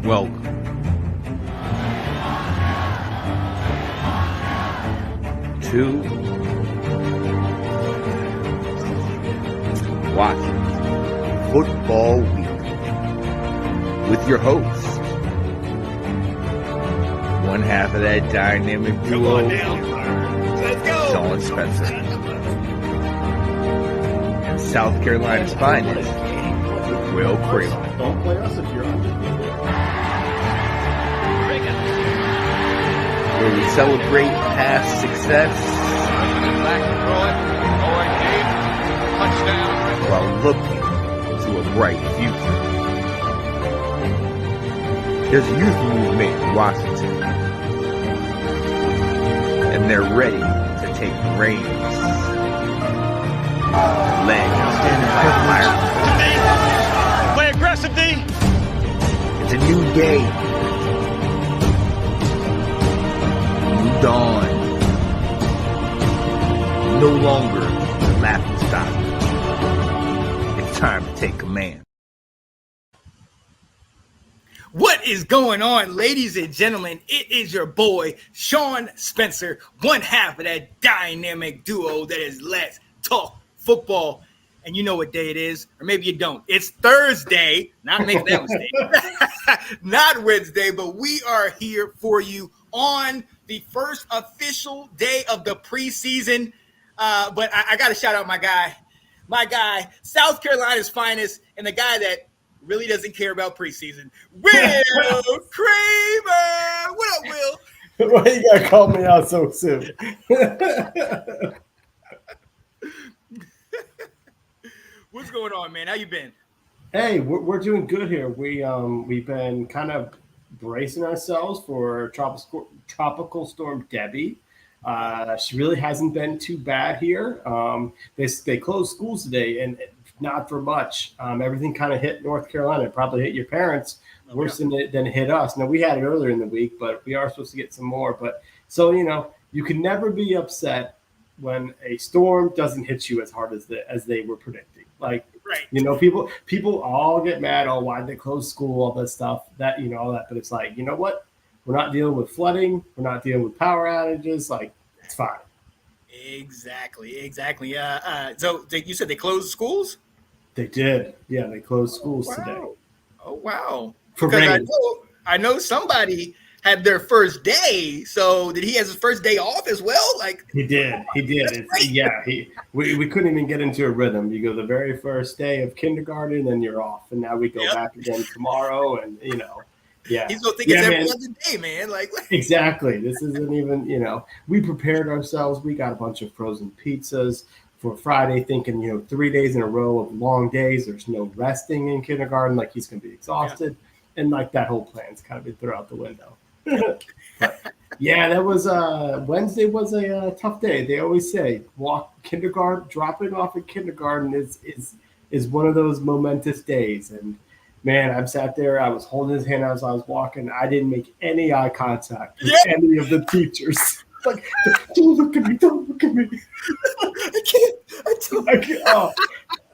Welcome to Washington Football Week with your host, one half of that dynamic duo, Sean Spencer, and South Carolina's finest, Will Craven. Don't play us if you're undefeated. Where we celebrate past success while looking to a bright future. There's a youth movement in Washington, and they're ready to take the reins. Led by fire. Play aggressive, D. It's a new day. New dawn. No longer the laughing stock. It's time to take command. What is going on, ladies and gentlemen? It is your boy, Sean Spencer, one half of that dynamic duo that is Let's Talk Football. And you know what day it is, or maybe you don't. It's Thursday, not making that mistake, not Wednesday, but we are here for you on the first official day of the preseason. But I got to shout out my guy, South Carolina's finest, and the guy that really doesn't care about preseason, Will Craven. What up, Will? Why you gotta call me out so soon? What's going on, man? How you been? Hey, we're doing good here. We've been kind of bracing ourselves for tropical storm Debbie. She really hasn't been too bad here. They closed schools today, and not for much. Everything kind of hit North Carolina. It probably hit your parents worse than it hit us. Now, we had it earlier in the week, but we are supposed to get some more. But so, you can never be upset when a storm doesn't hit you as hard as they were predicting. Like, right. People all get mad. Oh, why did they close school? All that stuff. All that. But it's like, you know what? We're not dealing with flooding. We're not dealing with power outages. Like, it's fine. Exactly. So you said they closed schools? They did. Yeah, they closed schools today. Oh, wow. For because rain. I know somebody had their first day. So did he have his first day off as well? Like He did. We couldn't even get into a rhythm. You go the very first day of kindergarten, and you're off, and now we go back again tomorrow, and yeah. He's gonna think it's every other day, man. Like exactly. This isn't even. We prepared ourselves. We got a bunch of frozen pizzas for Friday, thinking 3 days in a row of long days. There's no resting in kindergarten. Like he's gonna be exhausted, and like that whole plan's kind of been thrown out the window. But, yeah, that was Wednesday was a tough day. They always say dropping off at kindergarten is one of those momentous days. And man, I'm sat there. I was holding his hand as I was walking. I didn't make any eye contact with any of the teachers. Like, don't look at me. Don't look at me. I can't.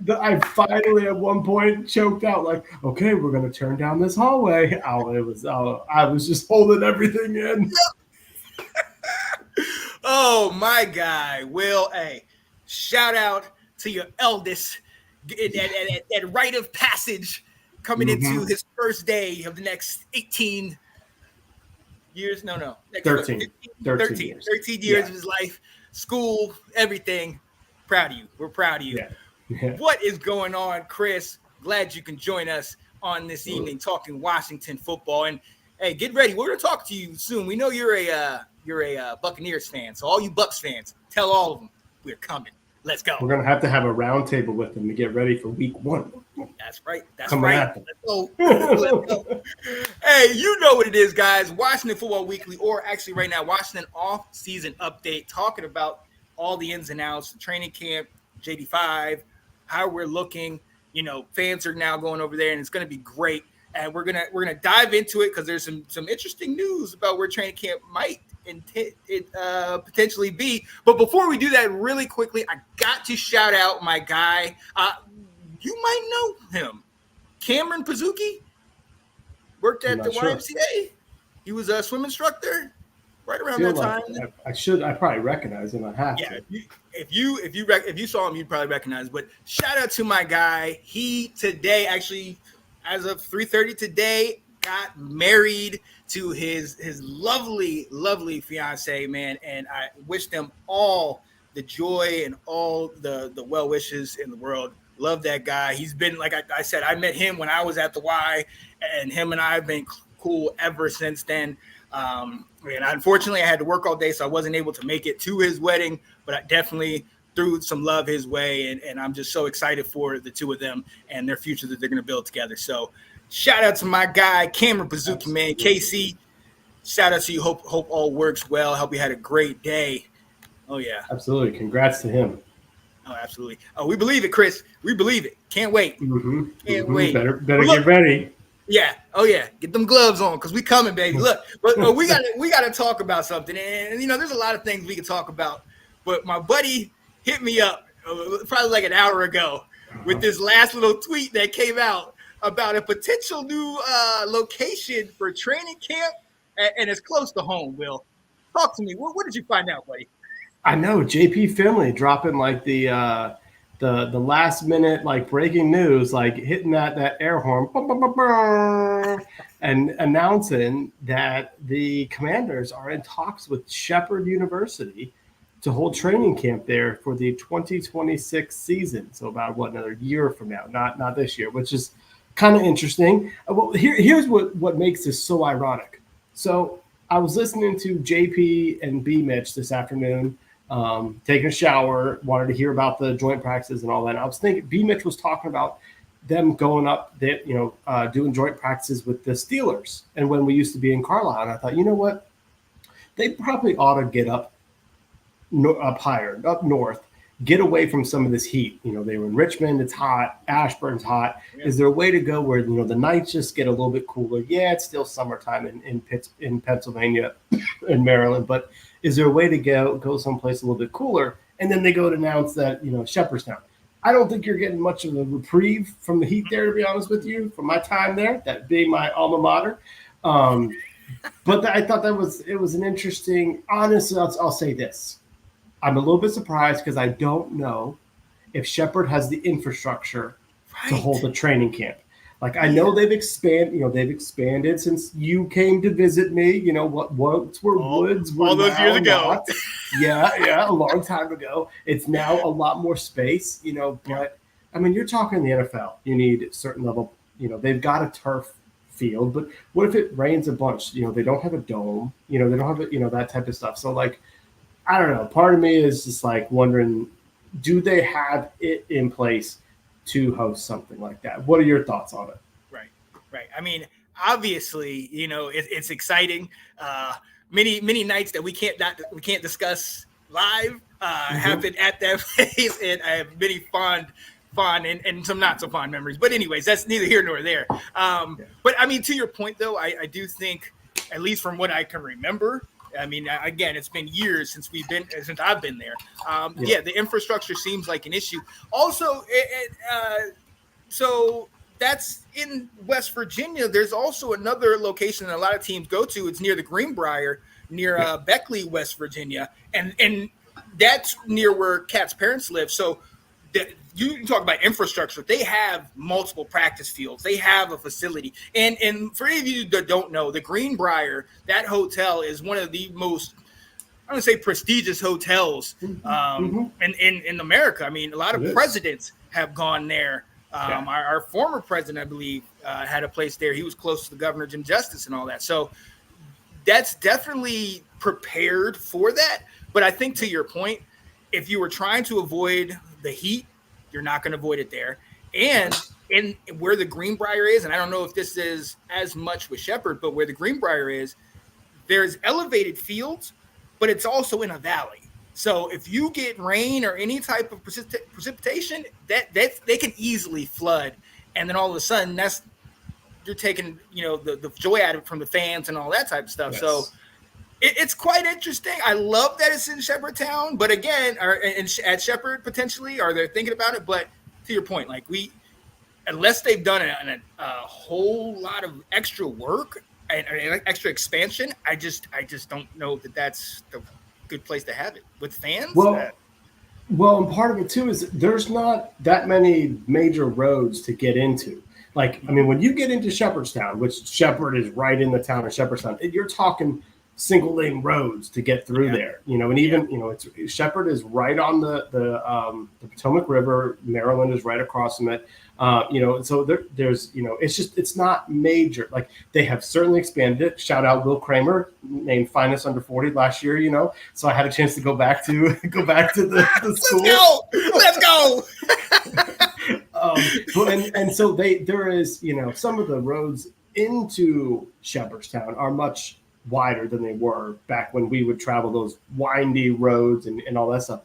I finally at one point choked out like, okay, we're going to turn down this hallway. I was just holding everything in. Oh, my guy. Will, hey, shout out to your eldest at rite of passage coming into his first day of the next 18 years. No. 13 years of his life, school, everything. Proud of you. We're proud of you. Yeah. What is going on, Chris? Glad you can join us on this evening talking Washington football. And hey, get ready. We're going to talk to you soon. We know you're a Buccaneers fan. So all you Bucs fans, tell all of them we're coming. Let's go. We're going to have a roundtable with them to get ready for week 1. That's right. Coming right. Let's go. Hey, you know what it is, guys. Washington Football Weekly, or actually right now, Washington off-season update, talking about all the ins and outs, the training camp, JD5, how we're looking. Fans are now going over there, and it's going to be great. And we're gonna dive into it because there's some interesting news about where training camp might potentially be. But before we do that, really quickly, I got to shout out my guy. You might know him, Cameron Pizzuki. worked I'm at the not sure. YMCA. He was a swim instructor right around Feel that like time. I probably recognize him. I have Yeah, to. if you saw him, you'd probably recognize. But shout out to my guy. He today actually, as of 3:30 today, got married to his lovely fiance, man. And I wish them all the joy and all the well wishes in the world. Love that guy. He's been, like I said, I met him when I was at the Y, and him and I have been cool ever since then. And unfortunately, I had to work all day, so I wasn't able to make it to his wedding, but I definitely threw some love his way, and I'm just so excited for the two of them and their future that they're going to build together. So shout out to my guy, Cameron Bazooki, man. Casey, shout out to you. Hope all works well. Hope you had a great day. Oh, yeah. Absolutely. Congrats to him. Oh, absolutely. Oh, we believe it, Chris. We believe it. Can't wait. Mm-hmm. Can't wait. Better Look, get ready. Yeah. Oh yeah. Get them gloves on because we coming, baby. Look, but we got to talk about something, and there's a lot of things we can talk about. But my buddy hit me up probably like an hour ago with this last little tweet that came out about a potential new location for training camp, and it's close to home. Will, talk to me. What did you find out, buddy? I know JP Finley dropping like the last minute like breaking news, like hitting that air horn and announcing that the Commanders are in talks with Shepherd University to hold training camp there for the 2026 season. So about another year from now, not this year, which is kind of interesting. Well, here's what makes this so ironic. So I was listening to JP and B Mitch this afternoon. Taking a shower, wanted to hear about the joint practices and all that. And I was thinking, B. Mitch was talking about them going up, doing joint practices with the Steelers. And when we used to be in Carlisle, and I thought, you know what? They probably ought to get up higher, up north, get away from some of this heat. They were in Richmond, it's hot. Ashburn's hot. Yeah. Is there a way to go where, the nights just get a little bit cooler? Yeah, it's still summertime in Pennsylvania and Maryland, but is there a way to go someplace a little bit cooler? And then they go to announce that, Shepherdstown. I don't think you're getting much of a reprieve from the heat there, to be honest with you, from my time there, that being my alma mater. But I thought it was an interesting, honestly, I'll say this. I'm a little bit surprised because I don't know if Shepherd has the infrastructure to hold a training camp. Like, I know they've expanded since you came to visit me. What woods were woods were all those years ago. Yeah, a long time ago. It's now a lot more space, but I mean, you're talking the NFL. You need a certain level, they've got a turf field, but what if it rains a bunch? They don't have a dome, they don't have that type of stuff. So like, I don't know. Part of me is just like wondering, do they have it in place to host something like that? What are your thoughts on it? Right. I mean, obviously, it's exciting. Many nights that we can't discuss live happen at that place, and I have many fond and some not so fond memories. But anyways, that's neither here nor there. But I mean, to your point though, I do think, at least from what I can remember, I mean, again, it's been years since I've been there. The infrastructure seems like an issue. Also, so that's in West Virginia. There's also another location that a lot of teams go to. It's near the Greenbrier, near Beckley, West Virginia, and that's near where Kat's parents live. So you can talk about infrastructure. They have multiple practice fields. They have a facility. And for any of you that don't know, the Greenbrier, that hotel is one of the most, I don't say prestigious hotels in America. I mean, a lot of presidents have gone there. Our former president, I believe, had a place there. He was close to the governor, Jim Justice, and all that. So that's definitely prepared for that. But I think, to your point, if you were trying to avoid the heat, you're not going to avoid it there. And in where the Greenbrier is, and I don't know if this is as much with Shepherd, but where the Greenbrier is, there's elevated fields, but it's also in a valley. So if you get rain or any type of precipitation, that they can easily flood. And then all of a sudden, you're taking the joy out of it from the fans and all that type of stuff. Yes. So it's quite interesting. I love that it's in Shepherdtown, but again, at Shepherd potentially, are they thinking about it? But to your point, like unless they've done a whole lot of extra work and extra expansion, I just don't know that that's the good place to have it with fans. Well, and part of it too is there's not that many major roads to get into. Like, I mean, when you get into Shepherdstown, which Shepherd is right in the town of Shepherdstown, you're talking single lane roads to get through there, and even, it's Shepherd is right on the Potomac River. Maryland is right across from it. So there's, it's not major. Like, they have certainly expanded it. Shout out Will Kramer, named Finest Under 40 last year, so I had a chance to go back to the school. Let's go. And so there is, some of the roads into Shepherdstown are much wider than they were back when we would travel those windy roads and all that stuff.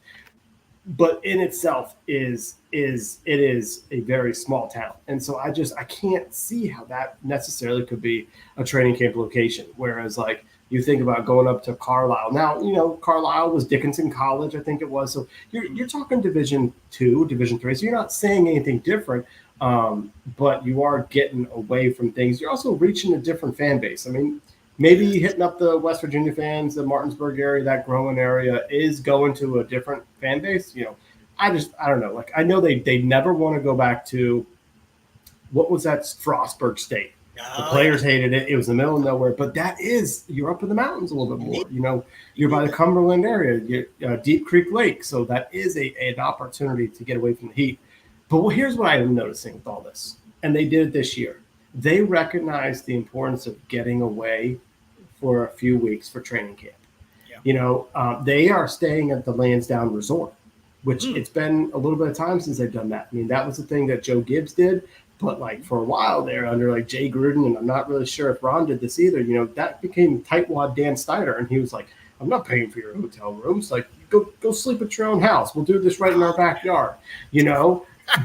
But in itself it is a very small town. And so I can't see how that necessarily could be a training camp location. Whereas, like, you think about going up to Carlisle. Now, Carlisle was Dickinson College, I think it was. So you're talking Division II, Division III. So you're not saying anything different, but you are getting away from things. You're also reaching a different fan base. I mean, maybe hitting up the West Virginia fans, the Martinsburg area, that growing area is going to a different fan base. I don't know. Like, I know they never want to go back to, what was that, Frostburg State. The players hated it. It was in the middle of nowhere. But you're up in the mountains a little bit more. You're by the Cumberland area, Deep Creek Lake. So that is an opportunity to get away from the heat. But here's what I'm noticing with all this. And they did it this year. They recognize the importance of getting away for a few weeks for training camp. Yeah. They are staying at the Lansdowne Resort, which it's been a little bit of time since they've done that. I mean, that was the thing that Joe Gibbs did. But, like, for a while there under, like, Jay Gruden, and I'm not really sure if Ron did this either, that became tightwad Dan Snyder. And he was like, I'm not paying for your hotel rooms. Like, go sleep at your own house. We'll do this right in our backyard,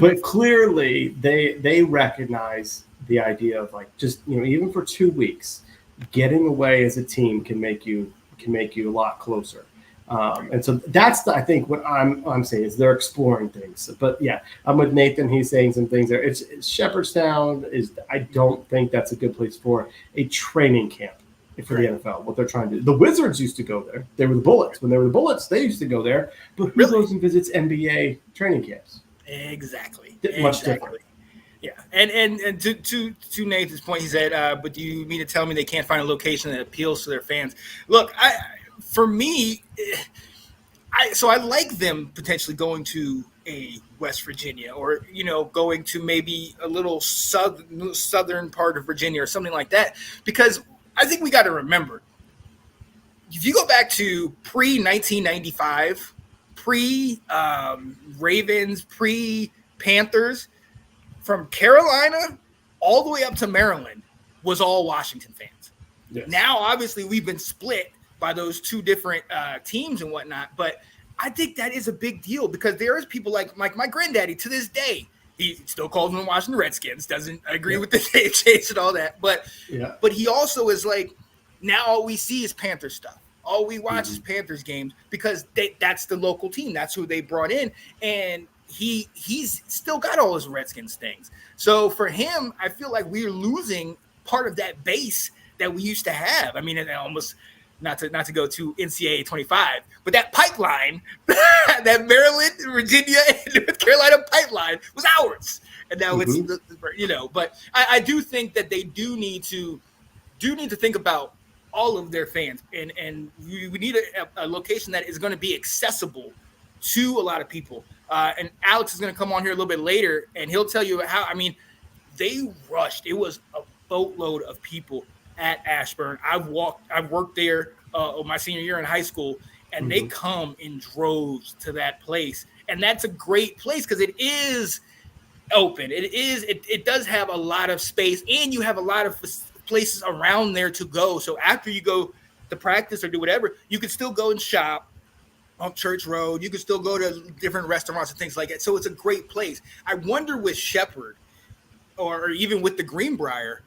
But clearly they recognize the idea of, like, just, even for 2 weeks, getting away as a team can make you a lot closer. And so that's I think what I'm saying is they're exploring things. But yeah, I'm with Nathan. He's saying some things there. It's Shepherdstown I don't think that's a good place for a training camp for the NFL. What they're trying to do. The Wizards used to go there. They were the Bullets. When they were the Bullets, they used to go there. But who goes and visits NBA training camps? Exactly. Much different. Yeah, and to Nathan's point, he said, "But do you mean to tell me they can't find a location that appeals to their fans?" Look, for me, I like them potentially going to a West Virginia, or going to maybe a little southern part of Virginia or something like that, because I think we got to remember, if you go back to pre-1995, pre-Ravens, pre-Panthers, from Carolina all the way up to Maryland was all Washington fans. Yes. Now, obviously, we've been split by those two different teams and whatnot, but I think that is a big deal, because there is people like my granddaddy to this day. He still calls them the Washington Redskins, doesn't agree with the name change and all that, but he also is like, now all we see is Panther stuff. All we watch is Panthers games, because that's the local team. That's who they brought in, and he's still got all his Redskins things. So for him, I feel like we're losing part of that base that we used to have. I mean, it almost not to go to NCAA 25, but that pipeline, that Maryland, Virginia, and North Carolina pipeline was ours. And now it's but I do think that they do need to think about all of their fans, and we need a location that is going to be accessible to a lot of people. And Alex is going to come on here a little bit later, and he'll tell you how. I mean, they rushed. It was a boatload of people at Ashburn. I've worked there my senior year in high school, and they come in droves to that place, and that's a great place because it is open. It does have a lot of space, and you have a lot of places around there to go. So after you go to practice or do whatever, you can still go and shop on Church Road. You can still go to different restaurants and things like that. So it's a great place. I wonder with Shepherd or even with the Greenbrier,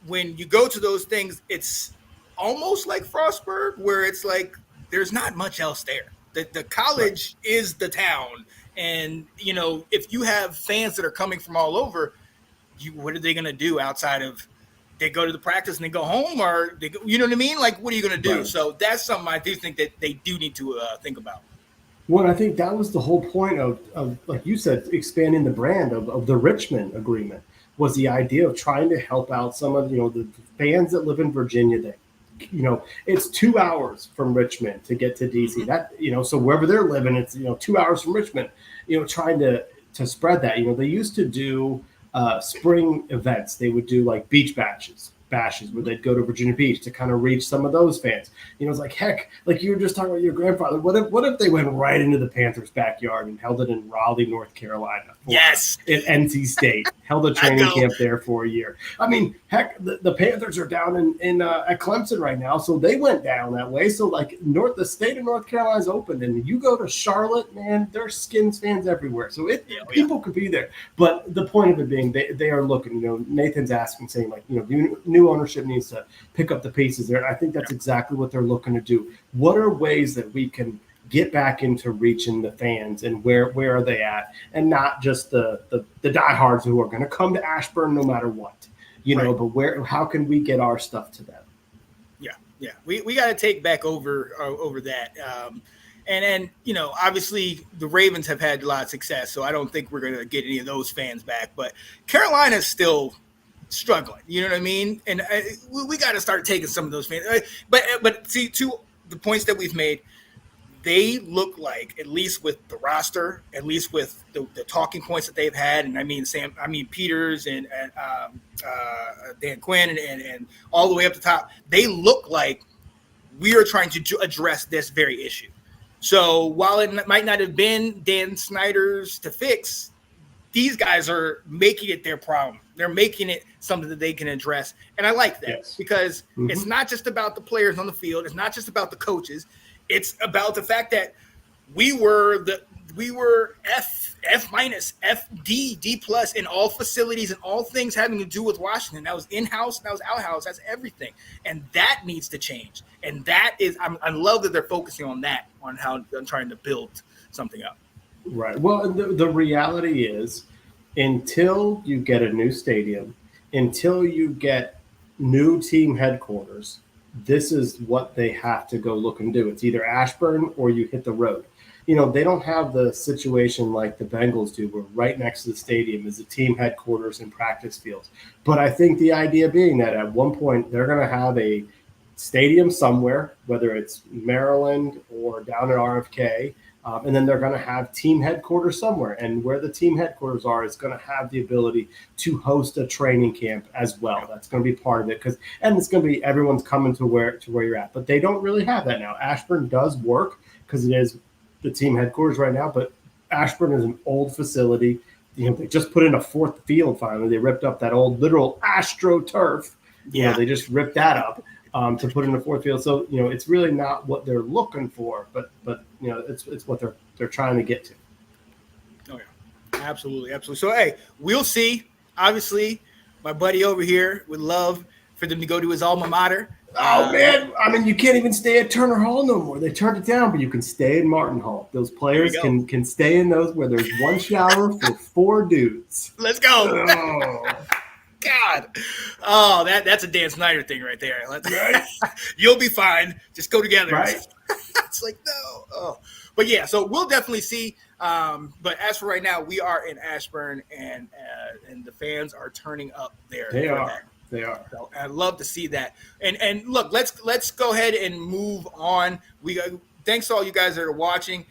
when you go to those things, it's almost like Frostburg, where it's like there's not much else there. The college is the town. And, if you have fans that are coming from all over, what are they going to do outside of they go to the practice and they go home, or they go, you know what I mean? Like, what are you going to do? Right. So that's something I do think that they do need to think about. Well, I think that was the whole point of like you said, expanding the brand of the Richmond agreement was the idea of trying to help out some of, the fans that live in Virginia that, it's 2 hours from Richmond to get to DC. That, so wherever they're living, it's, 2 hours from Richmond, trying to spread that. They used to do spring events. They would do like beach bashes where they'd go to Virginia Beach to kind of reach some of those fans. It's like, heck, like you were just talking about your grandfather. What if they went right into the Panthers' backyard and held it in Raleigh, North Carolina? Yes. In NC State, held a training camp there for a year. I mean, heck, the Panthers are down in at Clemson right now, so they went down that way. So like the state of North Carolina is open, and you go to Charlotte, man, there's Skins fans everywhere. So people could be there. But the point of it being, they are looking. Nathan's asking, saying like, new ownership needs to pick up the pieces there. I think that's exactly what they're looking to do. What are ways that we can get back into reaching the fans, and where are they at, and not just the diehards who are going to come to Ashburn no matter what, but how can we get our stuff to them? Yeah. We got to take back over that. And obviously the Ravens have had a lot of success, so I don't think we're going to get any of those fans back, but Carolina's still struggling. You know what I mean? And we got to start taking some of those fans. But see, to the points that we've made, they look like, at least with the roster, at least with the talking points that they've had, and I mean Peters and Dan Quinn and all the way up the top, they look like we are trying to address this very issue. So while it might not have been Dan Snyder's to fix, these guys are making it their problem. They're making it something that they can address. And I like that because it's not just about the players on the field. It's not just about the coaches. It's about the fact that we were F minus, F D plus in all facilities and all things having to do with Washington. That was in-house, that was out-house, that's everything. And that needs to change. And that is, I love that they're focusing on that, on how they're trying to build something up. Right. Well, the reality is, until you get a new stadium, until you get new team headquarters, this is what they have to go look and do. It's either Ashburn or you hit the road. They don't have the situation like the Bengals do, where right next to the stadium is the team headquarters and practice fields. But I think the idea being that at one point they're going to have a stadium somewhere, whether it's Maryland or down at RFK, and then they're going to have team headquarters somewhere. And where the team headquarters are is going to have the ability to host a training camp as well. That's going to be part of it, and it's going to be everyone's coming to where you're at. But they don't really have that now. Ashburn does work because it is the team headquarters right now, but Ashburn is an old facility. They just put in a fourth field finally. They ripped up that old literal AstroTurf. They just ripped that up to put in a fourth field. So, it's really not what they're looking for, but it's what they're trying to get to. Oh yeah, absolutely. So hey, we'll see. Obviously, my buddy over here would love for them to go to his alma mater. Oh man, I mean, you can't even stay at Turner Hall no more. They turned it down, but you can stay in Martin Hall. Those players can stay in those where there's one shower for 4 dudes. Let's go. Oh. God. Oh, that's a Dan Snyder thing right there. Right? You'll be fine. Just go together. Right. It's like, no. Oh. But yeah, so we'll definitely see. But as for right now, we are in Ashburn, and the fans are turning up there. They are. So I'd love to see that. And look, let's go ahead and move on. Thanks to all you guys that are watching.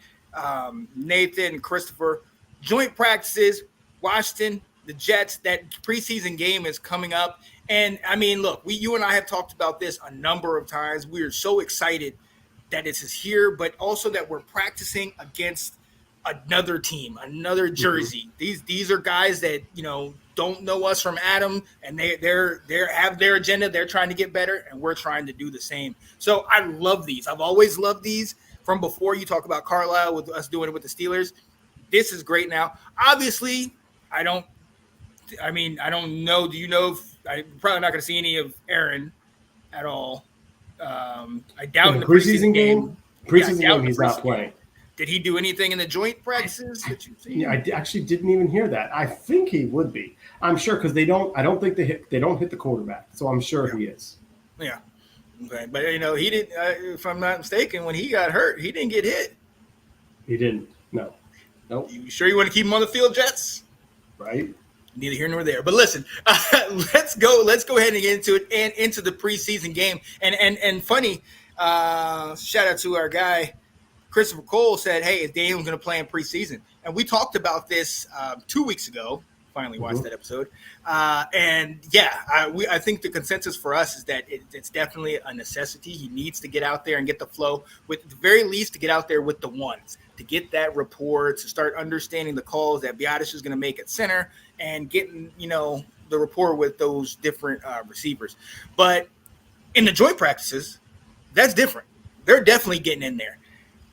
Nathan, Christopher, joint practices, Washington, the Jets. That preseason game is coming up, and I mean, look, you and I have talked about this a number of times. We are so excited that this is here, but also that we're practicing against another team, another jersey. These are guys that don't know us from Adam, and they have their agenda. They're trying to get better, and we're trying to do the same. So I love these. I've always loved these from before. You talk about Carlisle with us doing it with the Steelers. This is great now. Obviously, I don't know. Do you know if I'm probably not going to see any of Aaron at all? I doubt in the preseason game. Preseason game, he's not playing. Did he do anything in the joint practices that you've seen? Yeah, actually didn't even hear that. I think he would be. I'm sure because they don't. I don't think they don't hit the quarterback. So I'm sure he is. Yeah. Okay. But he didn't. If I'm not mistaken, when he got hurt, he didn't get hit. He didn't. No. Nope. You sure you want to keep him on the field, Jets? Right. Neither here nor there. But listen, let's go ahead and get into it and into the preseason game. And funny, shout out to our guy Christopher Cole said, "Hey, is Daniel going to play in preseason?" And we talked about this 2 weeks ago. Finally watched that episode, and yeah, I think the consensus for us is that it's definitely a necessity. He needs to get out there and get the flow, with at the very least to get out there with the ones, to get that rapport, to start understanding the calls that Biadasz is going to make at center, and getting the rapport with those different receivers. But in the joint practices, that's different. They're definitely getting in there.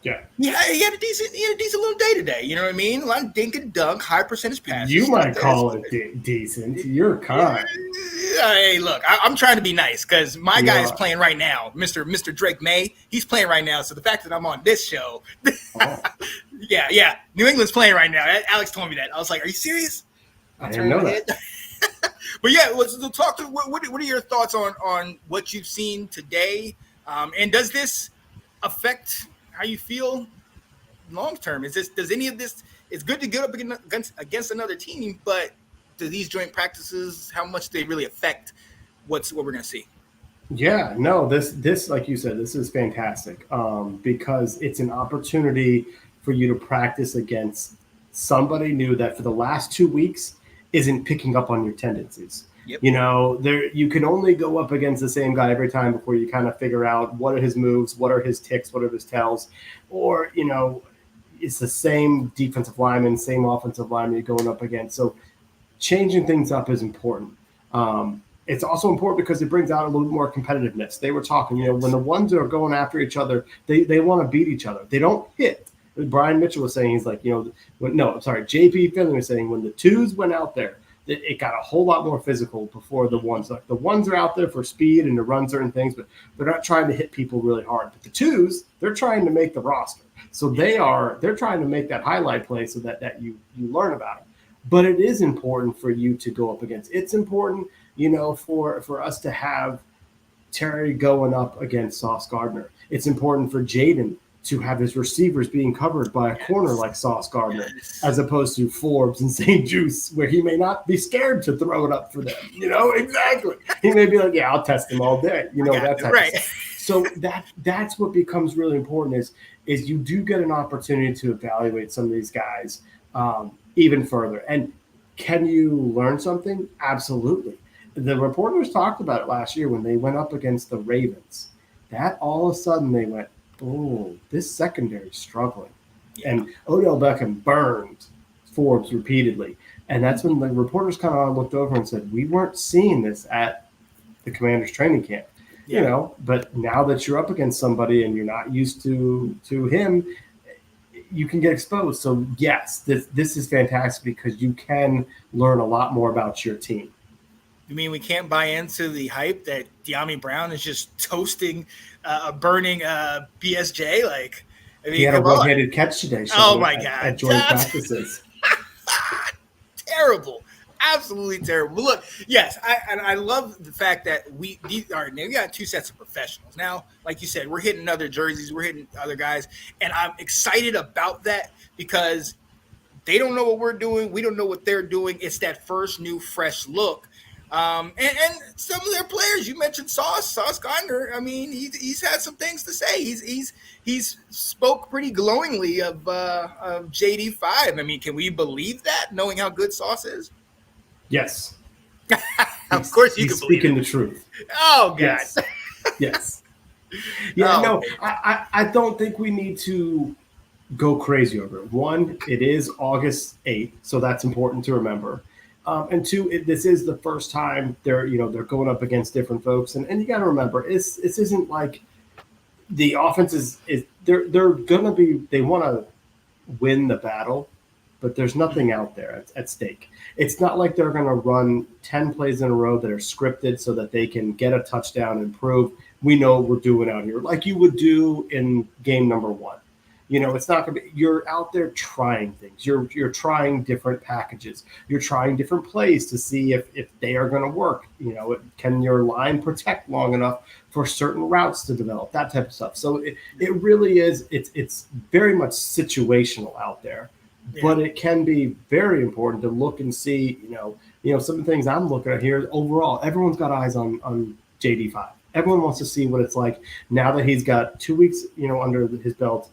Yeah, he had a decent little day today. You know what I mean? A lot of dink and dunk, high percentage passes. You might call it decent. You're kind. Hey, look, I'm trying to be nice because my guy is playing right now, Mr. Drake May. He's playing right now. So the fact that I'm on this show, yeah, New England's playing right now. Alex told me that. I was like, "Are you serious?" I didn't know that. But yeah, so talk to what are your thoughts on what you've seen today, and does this affect how you feel long term? Does any of this? It's good to get up against another team, but do these joint practices, how much they really affect what we're going to see? Yeah, no, this like you said, this is fantastic because it's an opportunity for you to practice against somebody new that for the last 2 weeks isn't picking up on your tendencies. Yep. You can only go up against the same guy every time before you kind of figure out what are his moves, what are his ticks, what are his tells, or it's the same defensive lineman, same offensive lineman you're going up against. So changing things up is important. It's also important because it brings out a little more competitiveness. They were talking, when the ones are going after each other, they want to beat each other. They don't hit. Brian Mitchell was saying, he's like, JP Finley was saying when the twos went out there, it got a whole lot more physical before the ones. Like the ones are out there for speed and to run certain things, but they're not trying to hit people really hard. But the twos, they're trying to make the roster. So they're trying to make that highlight play so that you learn about it. But it is important for you to go up against. It's important, for us to have Terry going up against Sauce Gardner. It's important for Jaden to have his receivers being covered by a corner like Sauce Gardner, as opposed to Forbes and St. Juice, where he may not be scared to throw it up for them. Exactly. He may be like, yeah, I'll test him all day. That type of stuff. So that's what becomes really important is you do get an opportunity to evaluate some of these guys even further. And can you learn something? Absolutely. The reporters talked about it last year when they went up against the Ravens. That all of a sudden they went, oh, this secondary is struggling. Yeah. And Odell Beckham burned Forbes repeatedly. And that's when the reporters kind of looked over and said, we weren't seeing this at the Commanders training camp. Yeah. But now that you're up against somebody and you're not used to him, you can get exposed. So, yes, this is fantastic because you can learn a lot more about your team. You mean we can't buy into the hype that De'Ami Brown is just toasting, burning BSJ? He had a one-handed catch today. Oh, my God. At joint practices. Terrible. Absolutely terrible. But look, yes, I love the fact that we got two sets of professionals. Now, like you said, we're hitting other jerseys, we're hitting other guys, and I'm excited about that because they don't know what we're doing. We don't know what they're doing. It's that first new, fresh look. And some of their players, you mentioned Sauce Gardner. I mean, he's had some things to say. He's spoke pretty glowingly of JD5. I mean, can we believe that, knowing how good Sauce is? Yes. Of course you can believe speaking the truth. Oh, God. Yes. Yeah, I don't think we need to go crazy over it. One, it is August 8th, so that's important to remember. And two, this is the first time they're going up against different folks. And you got to remember, this isn't like the offense is they're going to be, they want to win the battle, but there's nothing out there at stake. It's not like they're going to run 10 plays in a row that are scripted so that they can get a touchdown and prove we know what we're doing out here, like you would do in game number one. It's not going to be. You're out there trying things. You're trying different packages. You're trying different plays to see if they are going to work. Can your line protect long enough for certain routes to develop? That type of stuff. So it really is. It's very much situational out there, but it can be very important to look and see. Some of the things I'm looking at here is overall, everyone's got eyes on JD5. Everyone wants to see what it's like now that he's got 2 weeks, under his belt,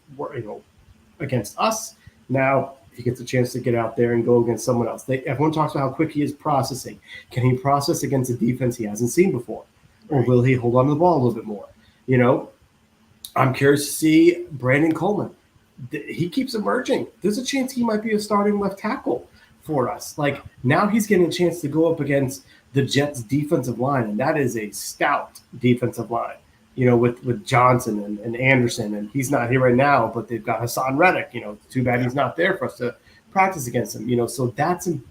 against us. Now he gets a chance to get out there and go against someone else. Everyone talks about how quick he is processing. Can he process against a defense he hasn't seen before? Or will he hold on to the ball a little bit more? I'm curious to see Brandon Coleman. He keeps emerging. There's a chance he might be a starting left tackle for us. Like, now he's getting a chance to go up against the Jets' defensive line, and that is a stout defensive line, with Johnson and Anderson, and he's not here right now, but they've got Hassan Reddick. Too bad he's not there for us to practice against him. So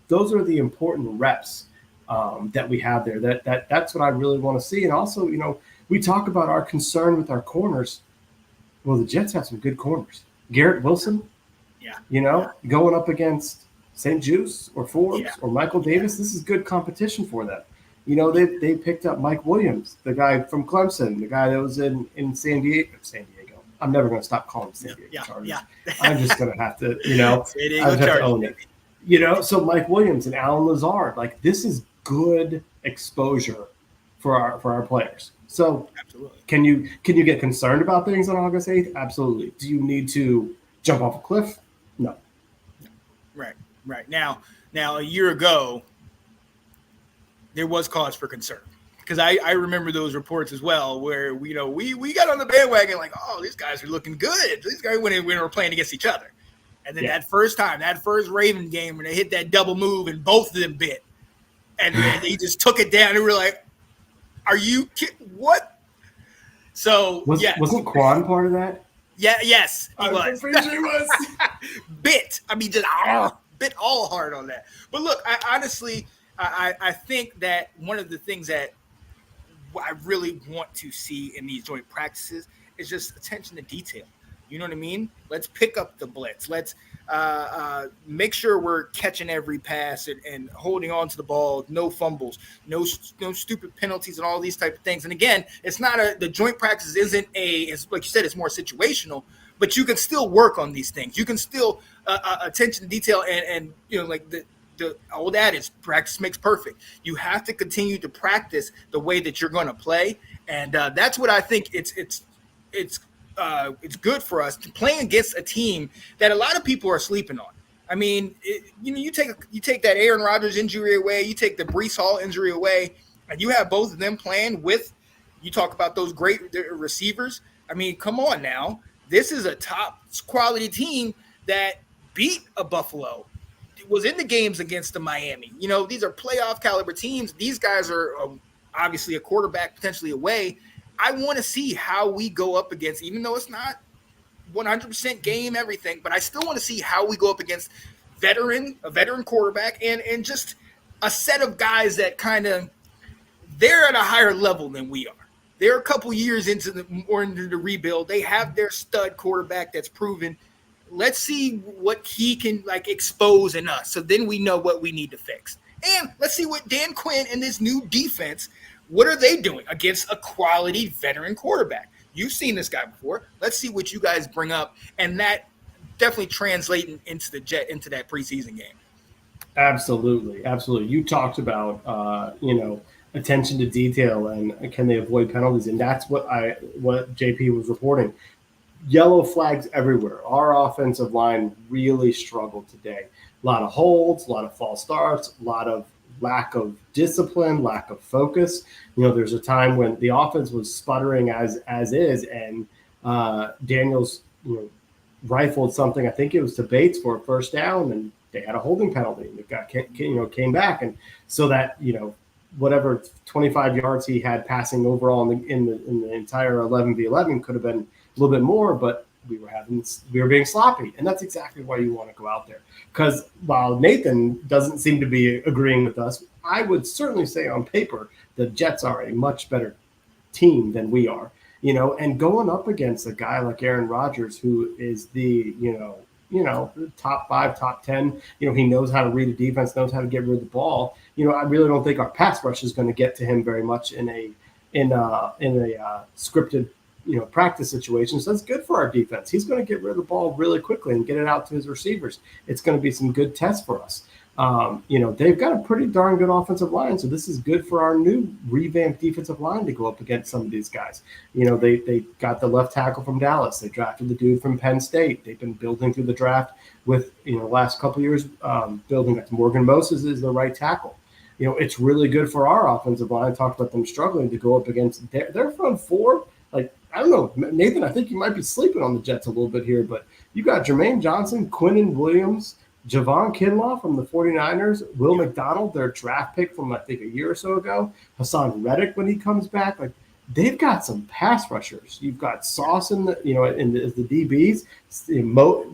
those are the important reps that we have there. That's what I really want to see. And also, we talk about our concern with our corners. Well, the Jets have some good corners. Garrett Wilson, going up against St. Juice or Forbes or Michael Davis, this is good competition for them. They picked up Mike Williams, the guy from Clemson, the guy that was in San Diego. I'm never going to stop calling him San Diego Chargers. I'm just going to have to, I have to own it. So Mike Williams and Alan Lazard, like, this is good exposure for our players. So absolutely. Can you get concerned about things on August 8th? Absolutely. Do you need to jump off a cliff? No. Right. Now a year ago, there was cause for concern, because I remember those reports as well, where we got on the bandwagon like, oh, these guys are looking good. These guys when we were playing against each other, and then that first Raven game when they hit that double move and both of them bit, and they just took it down, and we're like, are you kidding? What? So wasn't Quan part of that? Yeah. Yes, he was. I'm pretty sure he was. Bit. I mean, just bit all hard on that. But look, I think that one of the things that I really want to see in these joint practices is just attention to detail. You know what I mean? Let's pick up the blitz. Let's make sure we're catching every pass and holding on to the ball. No fumbles, no stupid penalties, and all these type of things. And again, it's not the joint practice isn't it's like you said, it's more situational. But you can still work on these things. You can still attention to detail and like the old adage, practice makes perfect. You have to continue to practice the way that you're going to play, and that's what I think. It's good for us to play against a team that a lot of people are sleeping on. I mean, you take that Aaron Rodgers injury away, you take the Breece Hall injury away, and you have both of them playing with. You talk about those great receivers. I mean, come on now. This is a top quality team that beat a Buffalo. It was in the games against the Miami. These are playoff caliber teams. These guys are obviously a quarterback potentially away. I want to see how we go up against, even though it's not 100% game everything, but I still want to see how we go up against a veteran quarterback and just a set of guys that kind of they're at a higher level than we are. They're a couple years into the rebuild. They have their stud quarterback that's proven. Let's see what he can expose in us. So then we know what we need to fix. And let's see what Dan Quinn and this new defense, what are they doing against a quality veteran quarterback? You've seen this guy before. Let's see what you guys bring up. And that definitely translating into that preseason game. Absolutely. You talked about, attention to detail and can they avoid penalties? And that's what JP was reporting. Yellow flags everywhere. Our offensive line really struggled today. A lot of holds, a lot of false starts, a lot of lack of discipline, lack of focus. There's a time when the offense was sputtering as is, and Daniels, rifled something. I think it was to Bates for a first down, and they had a holding penalty. And the guy came back, and so that whatever 25 yards he had passing overall in the entire 11v11 could have been a little bit more, but we were being sloppy, and that's exactly why you want to go out there. Because while Nathan doesn't seem to be agreeing with us, I would certainly say on paper the Jets are a much better team than we are. and going up against a guy like Aaron Rodgers, who is the, top 5, top 10, he knows how to read a defense, knows how to get rid of the ball. I really don't think our pass rush is going to get to him very much in a scripted, practice situation. So that's good for our defense. He's going to get rid of the ball really quickly and get it out to his receivers. It's going to be some good tests for us. They've got a pretty darn good offensive line, so this is good for our new revamped defensive line to go up against some of these guys. They got the left tackle from Dallas. They drafted the dude from Penn State. They've been building through the draft with, last couple of years, building up. Morgan Moses is the right tackle. It's really good for our offensive line. I talked about them struggling to go up against their front four. Like, I don't know, Nathan, I think you might be sleeping on the Jets a little bit here, but you got Jermaine Johnson, Quinnen Williams, Javon Kinlaw from the 49ers, Will McDonald, their draft pick from, I think, a year or so ago, Hassan Reddick when he comes back. Like, they've got some pass rushers. You've got Sauce in the DBs.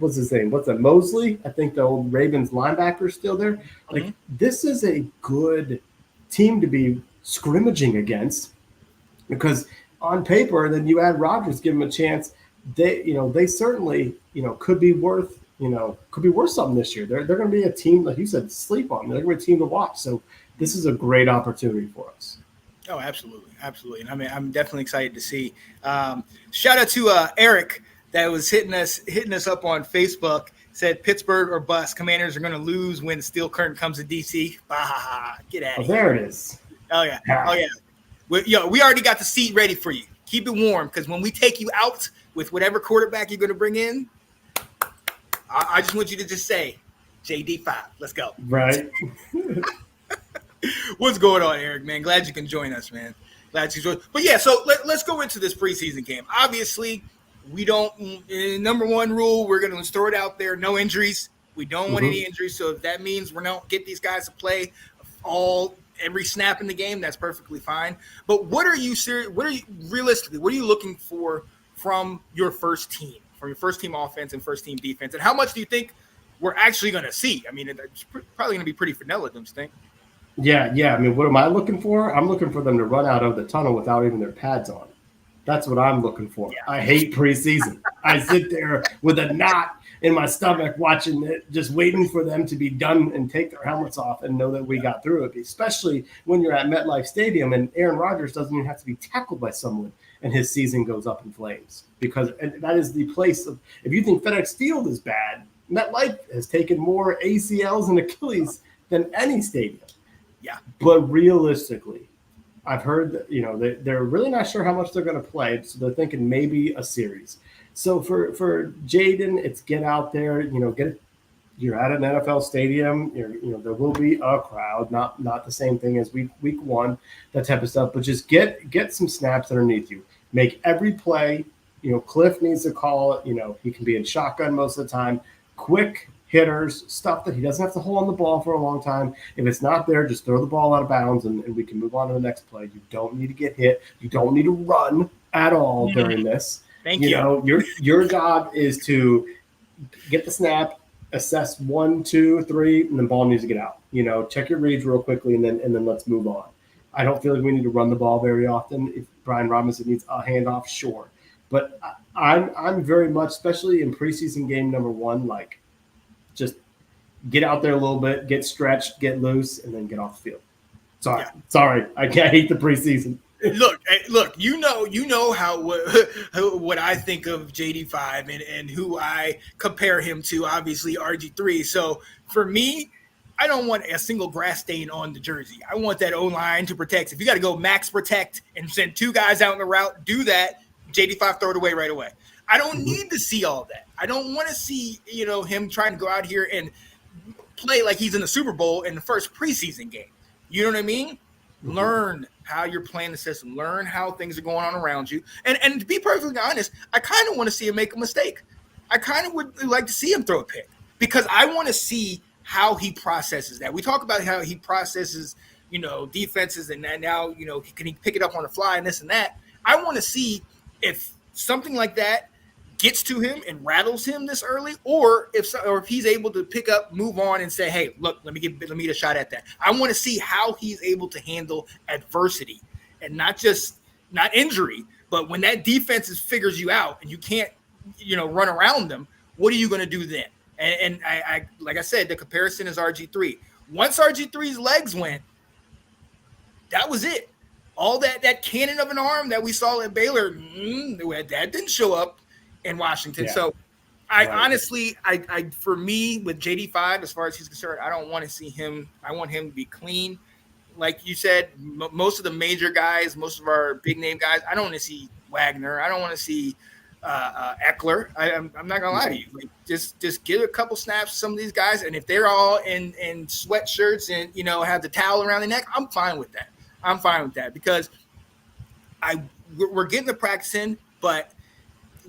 What's his name? What's that? Mosley? I think the old Ravens linebacker is still there. Like, this is a good team to be scrimmaging against, because on paper, then you add Rodgers, give him a chance. They certainly, could be worth something this year. They're going to be a team, like you said, sleep on. They're going to be a team to watch. So this is a great opportunity for us. Oh, absolutely. Absolutely. And I mean, I'm definitely excited to see. Shout out to Eric that was hitting us up on Facebook. Said Pittsburgh or bust. Commanders are going to lose when the steel curtain comes to DC. Bah, get out of here. There it is. Oh, yeah. Oh, yeah. We already got the seat ready for you. Keep it warm, because when we take you out with whatever quarterback you're going to bring in, I just want you to just say, JD5. Let's go. Right. What's going on, Eric, man? Glad you can join us, man. Glad you joined. But, yeah, so let's go into this preseason game. Obviously, we don't number one rule, we're going to throw it out there, no injuries. We don't want any injuries. So if that means we're not get these guys to play every snap in the game, that's perfectly fine. But what are you realistically, what are you looking for from your first team? From your first team offense and first team defense, and how much do you think we're actually going to see? I mean, it's probably going to be pretty vanilla, don't you think? Yeah. I mean, what am I looking for? I'm looking for them to run out of the tunnel without even their pads on. That's what I'm looking for. Yeah. I hate preseason. I sit there with a knot in my stomach watching it, just waiting for them to be done and take their helmets off and know that we got through it, especially when you're at MetLife Stadium and Aaron Rodgers doesn't even have to be tackled by someone and his season goes up in flames. Because that is the place of, if you think FedEx Field is bad, MetLife has taken more ACLs and Achilles than any stadium. Yeah. But realistically, I've heard that, they're really not sure how much they're going to play, so they're thinking maybe a series. So for Jaden, it's get out there, you're at an NFL stadium, there will be a crowd, not the same thing as week one, that type of stuff, but just get some snaps underneath you. Make every play. Cliff needs to call it. He can be in shotgun most of the time. Quick hitters, stuff that he doesn't have to hold on the ball for a long time. If it's not there, just throw the ball out of bounds and we can move on to the next play. You don't need to get hit. You don't need to run at all during this. Thank you. Your job is to get the snap, assess 1, 2, 3, and the ball needs to get out. Check your reads real quickly and then let's move on. I don't feel like we need to run the ball very often. If Brian Robinson needs a handoff, sure. But I'm very much, especially in preseason game number 1, like just get out there a little bit, get stretched, get loose, and then get off the field. Sorry. I hate the preseason. Look, you know how what I think of JD5 and who I compare him to, obviously RG3. So for me, I don't want a single grass stain on the jersey. I want that O-line to protect. If you got to go max protect and send 2 guys out in the route, do that. JD5, throw it away right away. I don't need to see all that. I don't want to see, him trying to go out here and play like he's in the Super Bowl in the first preseason game. You know what I mean? Learn how you're playing the system. Learn how things are going on around you. And to be perfectly honest, I kind of want to see him make a mistake. I kind of would like to see him throw a pick because I want to see how he processes that. We talk about how he processes, defenses and now, can he pick it up on the fly and this and that. I want to see if something like that gets to him and rattles him this early, or if he's able to pick up, move on, and say, "Hey, look, let me get a shot at that." I want to see how he's able to handle adversity and not injury, But when that defense figures you out and you can't, run around them, what are you going to do then? And I like I said, the comparison is RG3. Once RG3's legs went, that was it. All that cannon of an arm that we saw at Baylor, that didn't show up in Washington. Yeah. So honestly, for me, with JD5, as far as he's concerned, I don't want to see him. I want him to be clean. Like you said, most of the major guys, most of our big name guys, I don't want to see Wagner. I don't want to see Eckler. I'm not gonna lie to you. Like, just give a couple snaps to some of these guys, and if they're all in sweatshirts and have the towel around their neck, I'm fine with that. I'm fine with that because we're getting the practice in, but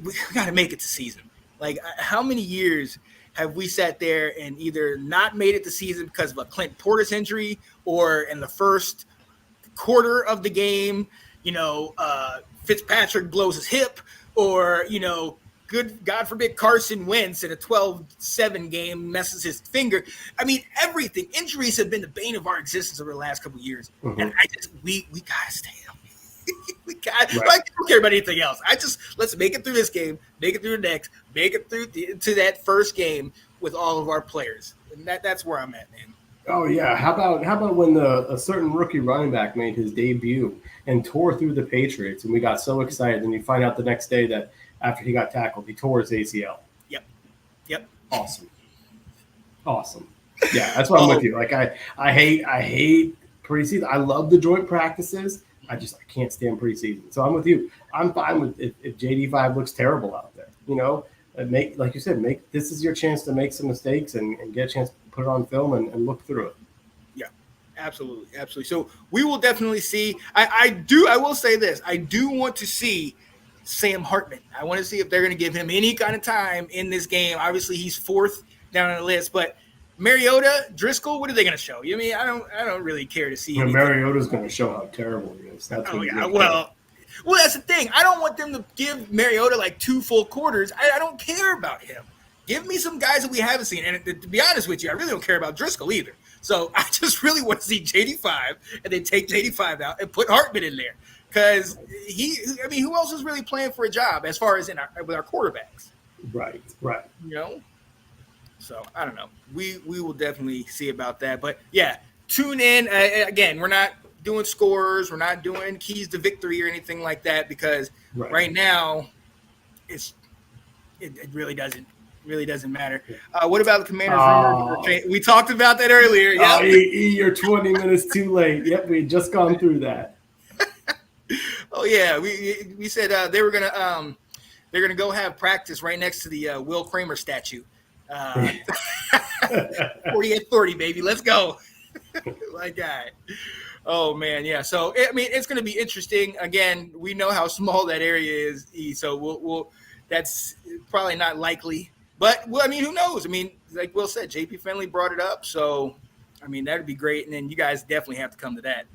we got to make it to season. Like, how many years have we sat there and either not made it to season because of a Clint Portis injury, or in the first quarter of the game, Fitzpatrick blows his hip, or, God forbid Carson Wentz in a 12-7 game messes his finger. I mean, everything. Injuries have been the bane of our existence over the last couple of years. Mm-hmm. And we got to stay healthy. We got. Right. I don't care about anything else. Let's make it through this game, make it through the next, make it through to that first game with all of our players. And that's where I'm at, man. Oh yeah. How about when a certain rookie running back made his debut and tore through the Patriots, and we got so excited, and you find out the next day that after he got tackled, he tore his ACL. Yep. Awesome. Yeah, that's why I'm with you. Like I hate preseason. I love the joint practices. I can't stand preseason. So I'm with you. I'm fine with if JD5 looks terrible out there. Like you said, this is your chance to make some mistakes and get a chance to put it on film and look through it. Yeah, absolutely. So we will definitely see. I will say this. I do want to see Sam Hartman. I want to see if they're going to give him any kind of time in this game. Obviously, he's fourth down on the list, but Mariota, Driscoll, what are they going to show? I mean, I don't really care to see. Mariota's going to show how terrible he is. That's well, that's the thing. I don't want them to give Mariota like 2 full quarters. I don't care about him. Give me some guys that we haven't seen. And to be honest with you, I really don't care about Driscoll either. So I just really want to see JD5, and then take JD5 out and put Hartman in there. Because who else is really playing for a job as far as with our quarterbacks? Right. So I don't know. We will definitely see about that. But yeah, tune in. Again, we're not doing scores. We're not doing keys to victory or anything like that because right now, it really doesn't matter. What about the Commanders? We talked about that earlier. Yep. You're 20 minutes too late. Yep, we just gone through that. Oh yeah, we said they're gonna go have practice right next to the Will Kramer statue. 40 baby, let's go. My guy. Oh man, yeah. So it's gonna be interesting. Again, we know how small that area is, so we'll that's probably not likely. But who knows? Like Will said, JP Finley brought it up, so that'd be great. And then you guys definitely have to come to that.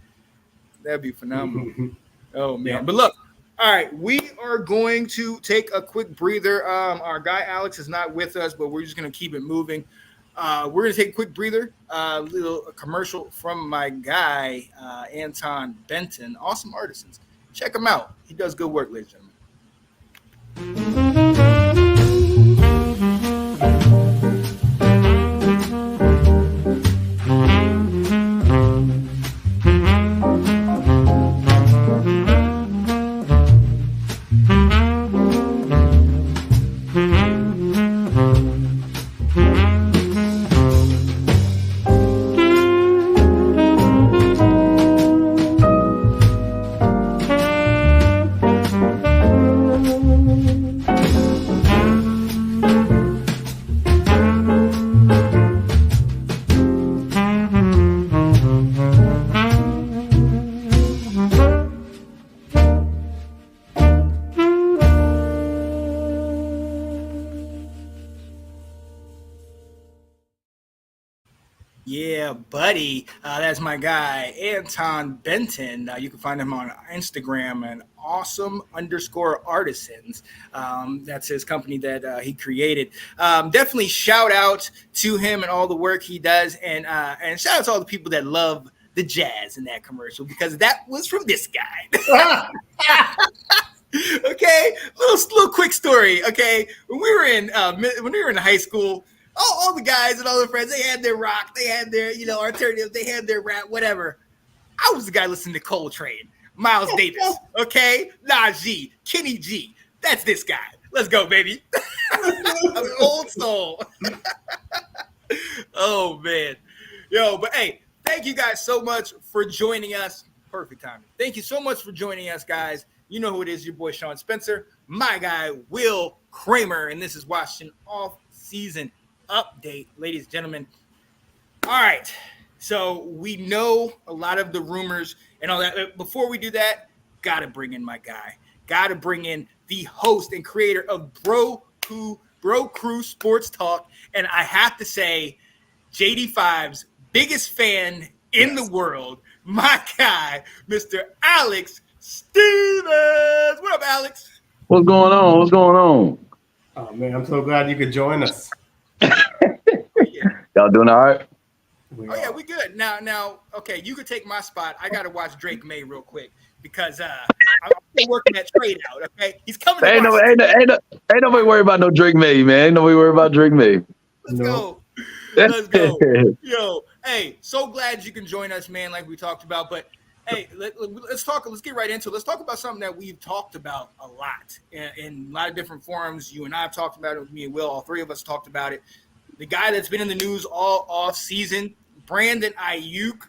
That'd be phenomenal. Oh man. Yeah. But look, all right, we are going to take a quick breather. Our guy Alex is not with us, but we're just gonna keep it moving. We're gonna take a quick breather. A commercial from my guy Anton Benton, Awesome Artisans. Check him out. He does good work, ladies and gentlemen. Yeah, buddy. That's my guy, Anton Benton. You can find him on Instagram and awesome_artisans. That's his company that he created. Definitely shout out to him and all the work he does. And shout out to all the people that love the jazz in that commercial, because that was from this guy. Okay, little quick story. Okay, when we were in high school, all the guys and all the friends, they had their rock, they had their alternative, they had their rap, whatever. I was the guy listening to Coltrane, Miles Davis, okay, Najee, Kenny G. That's this guy. Let's go, baby. I'm an old soul. Oh man, but hey, thank you guys so much for joining us. Perfect timing. Thank you so much for joining us, guys. You know who it is, your boy Sean Spencer, my guy Will Kramer, and this is Washington Off-Season Update, ladies and gentlemen. All right, so we know a lot of the rumors and all that. Before we do that, got to bring in my guy. Got to bring in the host and creator of Bro Crew Sports Talk, and I have to say, JD5's biggest fan in the world, my guy, Mr. Alex Stevens. What up, Alex? What's going on? What's going on? Oh man, I'm so glad you could join us. Y'all doing all right? Oh yeah, we good. Now, okay, you could take my spot. I gotta watch Drake May real quick because I'm still working that trade out. Okay, he's coming. Ain't nobody worried about no Drake May, man. Ain't nobody worried about Drake May. Let's go. Let's go. Yo, hey, so glad you can join us, man, like we talked about. But hey, let's talk. Let's get right into it. Let's talk about something that we've talked about a lot in a lot of different forums. You and I have talked about it with me and Will. All three of us talked about it. The guy that's been in the news all off season, Brandon Aiyuk.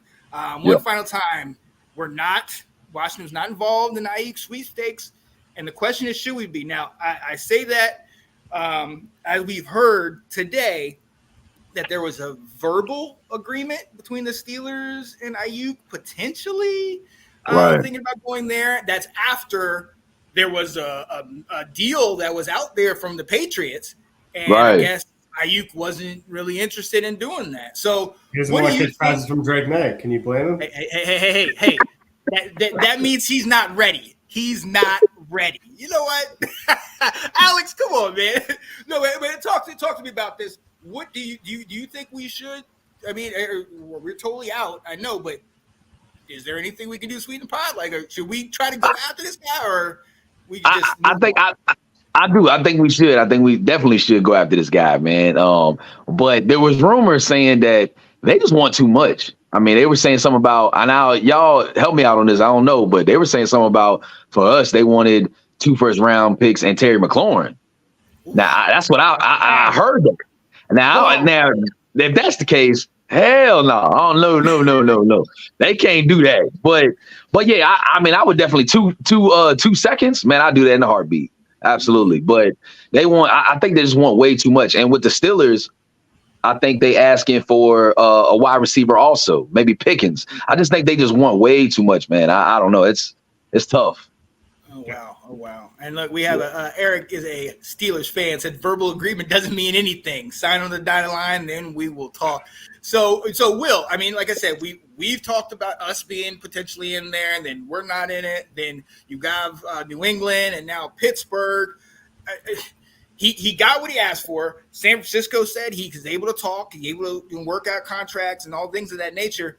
One final time, Washington's not involved in the Aiyuk sweepstakes. And the question is, should we be? Now, I say that as we've heard today, that there was a verbal agreement between the Steelers and Aiyuk, potentially thinking about going there. That's after there was a deal that was out there from the Patriots, and I guess Aiyuk wasn't really interested in doing that. So he doesn't want to get passes from Drake May. Can you blame him? Hey. that means he's not ready. He's not ready. You know what, Alex? Come on, man. No, man. Talk to me about this. What do you think we should? I mean, we're totally out. I know, but is there anything we can do, sweeten the pot? Like, should we try to go after this guy, or we just? I do. I think we should. I think we definitely should go after this guy, man. But there was rumors saying that they just want too much. I mean, they were saying something about, and now y'all help me out on this. I don't know, but they were saying something about, for us, they wanted 2 first-round picks and Terry McLaurin. Now, that's what I heard. Now, if that's the case, hell no. Oh, no. They can't do that. But yeah, I mean, I would definitely 2 seconds, man. I'd do that in a heartbeat. Absolutely. But I think they just want way too much. And with the Steelers, I think they asking for a wide receiver also, maybe Pickens. I just think they just want way too much, man. I don't know. It's tough. Oh wow! And look, we have Eric is a Steelers fan. Said verbal agreement doesn't mean anything. Sign on the dotted line, then we will talk. So Will, I mean, like I said, we've talked about us being potentially in there, and then we're not in it. Then you got New England, and now Pittsburgh. He got what he asked for. San Francisco said he was able to talk, he able to work out contracts and all things of that nature.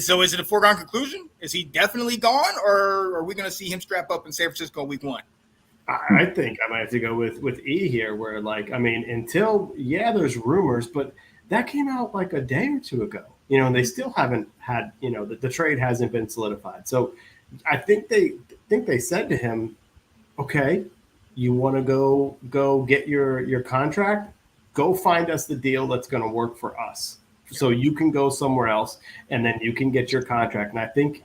So is it a foregone conclusion? Is he definitely gone, or are we going to see him strap up in San Francisco week 1? I think I might have to go with E here, where there's rumors, but that came out like a day or two ago, and they still haven't had, the trade hasn't been solidified. So I think they said to him, okay, you want to go get your contract, go find us the deal that's going to work for us. So you can go somewhere else, and then you can get your contract. And I think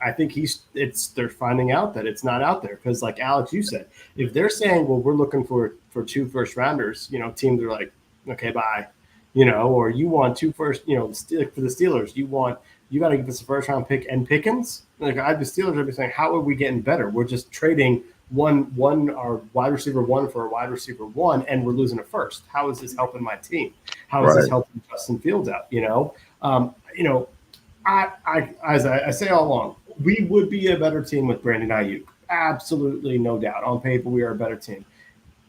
they're finding out that it's not out there, because, like Alex, you said, if they're saying, well, we're looking for 2 first-rounders, teams are like, okay, bye, or you want 2 first, for the Steelers, you got to give us a first-round pick and Pickens. Like, the Steelers would be saying, how are we getting better? We're just trading our wide receiver 1 for a wide receiver 1, and we're losing a first. How is this helping my team? How is this helping Justin Fields out? As I say all along, we would be a better team with Brandon Aiyuk. Absolutely, no doubt. On paper, we are a better team.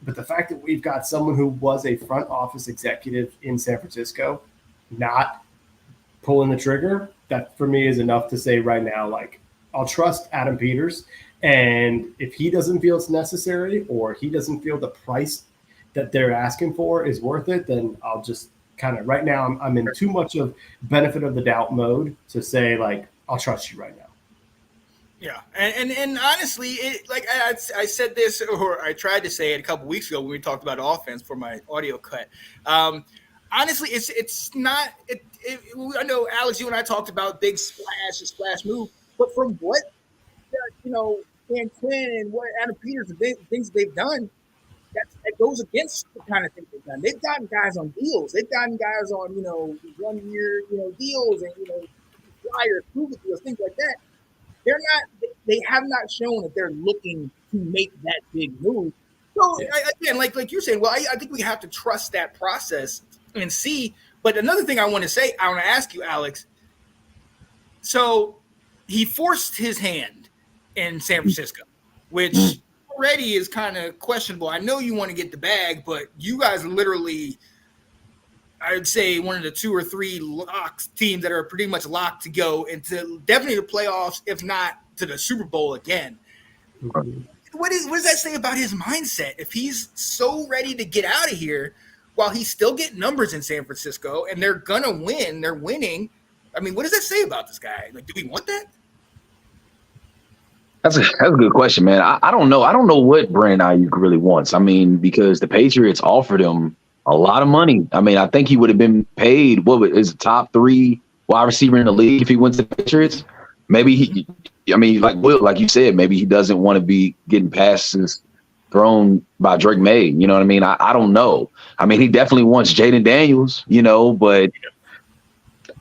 But the fact that we've got someone who was a front office executive in San Francisco not pulling the trigger, that for me is enough to say right now, like, I'll trust Adam Peters. And if he doesn't feel it's necessary, or he doesn't feel the price that they're asking for is worth it, then I'll just kind of, right now, I'm in too much of benefit of the doubt mode to say, like, I'll trust you right now. Yeah, and honestly, it, like I said this, or I tried to say it a couple weeks ago when we talked about offense for my audio cut. Honestly, it's not. I know, Alex, you and I talked about big splash move, but from what Dan Quinn and what Adam Peters, the things they've done, that goes against the kind of thing they've done. They've gotten guys on deals. They've gotten guys on 1 year deals and flyers, prove it deals, things like that. They're not. They have not shown that they're looking to make that big move. So again, like you're saying, well, I think we have to trust that process and see. But another thing I want to ask you, Alex. So he forced his hand in San Francisco, which already is kind of questionable. I know you want to get the bag, but you guys literally, I would say, one of the 2 or 3 teams that are pretty much locked to go into definitely the playoffs, if not to the Super Bowl again. What does that say about his mindset? If he's so ready to get out of here while he's still getting numbers in San Francisco and they're going to win, they're winning. I mean, what does that say about this guy? Like, do we want that? That's a good question, man. I don't know. I don't know what Brandon Ayuk really wants. I mean, because the Patriots offered him a lot of money. I mean, I think he would have been paid, is top 3 wide receiver in the league if he went to the Patriots. Maybe like you said, maybe he doesn't want to be getting passes thrown by Drake May. You know what I mean? I don't know. I mean, he definitely wants Jaden Daniels, but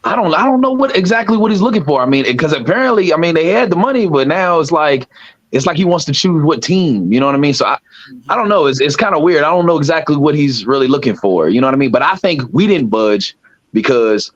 I don't know what he's looking for. I mean, because apparently, they had the money, but now it's like he wants to choose what team. You know what I mean? So I don't know. It's kind of weird. I don't know exactly what he's really looking for. You know what I mean? But I think we didn't budge because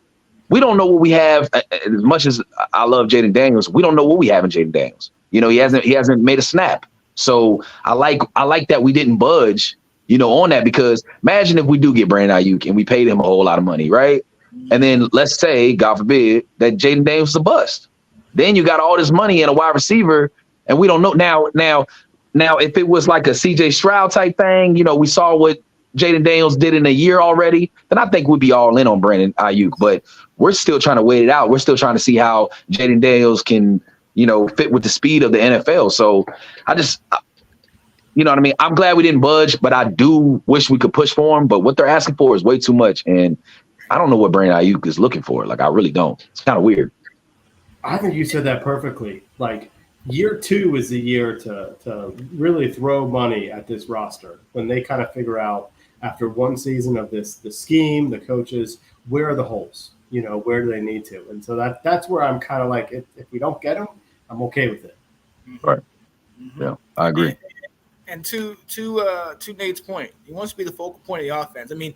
we don't know what we have. As much as I love Jaden Daniels, we don't know what we have in Jaden Daniels. He hasn't made a snap. So I like that we didn't budge, on that, because imagine if we do get Brandon Ayuk and we paid him a whole lot of money, right? And then let's say, God forbid, that Jaden Daniels is a bust. Then you got all this money in a wide receiver, and we don't know now if it was like a CJ Stroud type thing, we saw what Jaden Daniels did in a year already, then I think we'd be all in on Brandon Ayuk. But we're still trying to wait it out. We're still trying to see how Jaden Daniels can, fit with the speed of the NFL. So you know what I mean? I'm glad we didn't budge, but I do wish we could push for him. But what they're asking for is way too much. And I don't know what Brandon Ayuk is looking for. Like, I really don't. It's kind of weird. I think you said that perfectly. Like, year 2 is the year to really throw money at this roster when they kind of figure out, after one season of the scheme, the coaches, where are the holes? Where do they need to? And so that's where I'm kind of like, if we don't get them, I'm okay with it. Right. Yeah, I agree. And to Nate's point, he wants to be the focal point of the offense. I mean,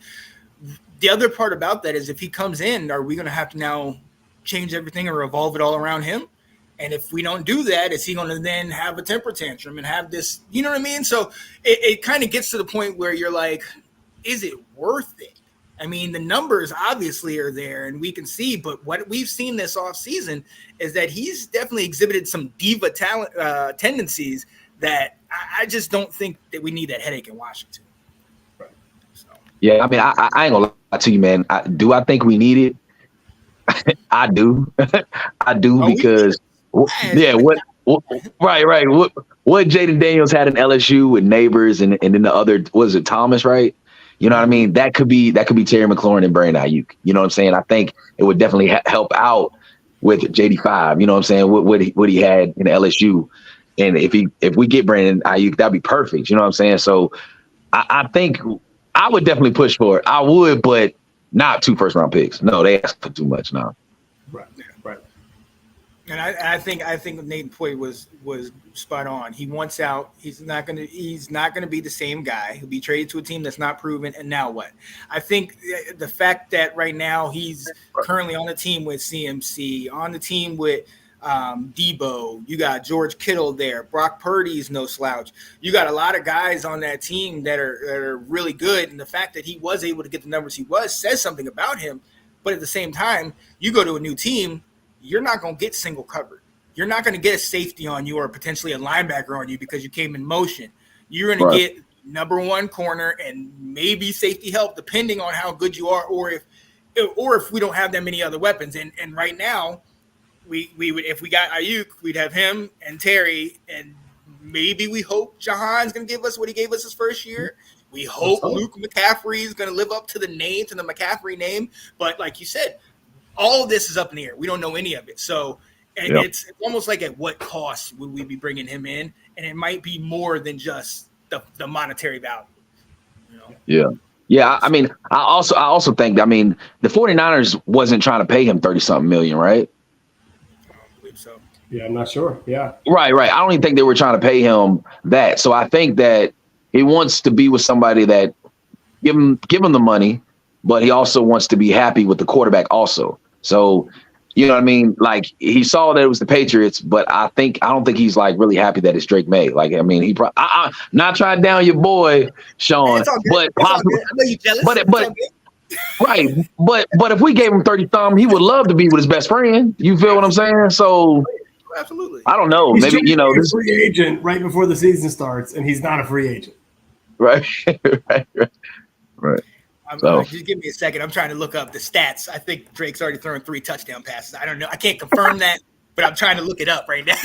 the other part about that is, if he comes in, are we going to have to now change everything and revolve it all around him? And if we don't do that, is he going to then have a temper tantrum and have this, you know what I mean? So it kind of gets to the point where you're like, is it worth it? I mean, the numbers obviously are there and we can see, but what we've seen this offseason is that he's definitely exhibited some diva talent tendencies that I just don't think that we need that headache in Washington. Right. So. Yeah, I mean, I ain't gonna lie to you, man. I think we need it? I do. I do, because right. What Jaden Daniels had in LSU with Neighbors and then the other, was it Thomas, right? You know what I mean? That could be Terry McLaurin and Brandon Ayuk. You know what I'm saying? I think it would definitely help out with JD5. You know what I'm saying? What he had in LSU. And if we get Brandon Ayuk, that'd be perfect. You know what I'm saying? So I think I would definitely push for it. I would, but not 2 first-round picks. No, they ask for too much now. Right. And I think Nathan Poy was spot on. He wants out. He's not gonna be the same guy. He'll be traded to a team that's not proven. And now what? I think the fact that right now he's currently on the team with CMC, on the team with Debo, you got George Kittle there. Brock Purdy's no slouch. You got a lot of guys on that team that are really good. And the fact that he was able to get the numbers he was says something about him. But at the same time, you go to a new team, you're not going to get single covered. you're not going to get a safety on you or potentially a linebacker on you because you came in motion. You're going to get number one corner and maybe safety help depending on how good you are, or if we don't have that many other weapons. And right now, we would, if we got Ayuk, we'd have him and Terry, and maybe we hope Jahan's going to give us what he gave us his first year. We hope Luke McCaffrey is going to live up to the name, to the McCaffrey name. But like you said, all of this is up in the air. We don't know any of it. So it's almost like at what cost would we be bringing him in? And it might be more than just the monetary value. You know? Yeah. Yeah. I mean, I also think, I mean, the 49ers wasn't trying to pay him 30-something million, right? I don't believe so. Yeah, I'm not sure. Yeah. Right. I don't even think they were trying to pay him that. So I think that he wants to be with somebody that give him the money, but he also wants to be happy with the quarterback also. So, you know what I mean? Like, he saw that it was the Patriots, but I don't think he's like really happy that it's Drake May. Like, I mean, I'm not trying down your boy, Sean, but possibly, I know you jealous. but right. But if we gave him 30-something, he would love to be with his best friend. You feel what I'm saying? So absolutely. I don't know. He's Maybe, you know, this free agent right before the season starts, and he's not a free agent. Right. So. Just give me a second. I'm trying to look up the stats. I think Drake's already thrown 3 touchdown passes. I don't know. I can't confirm that, but I'm trying to look it up right now.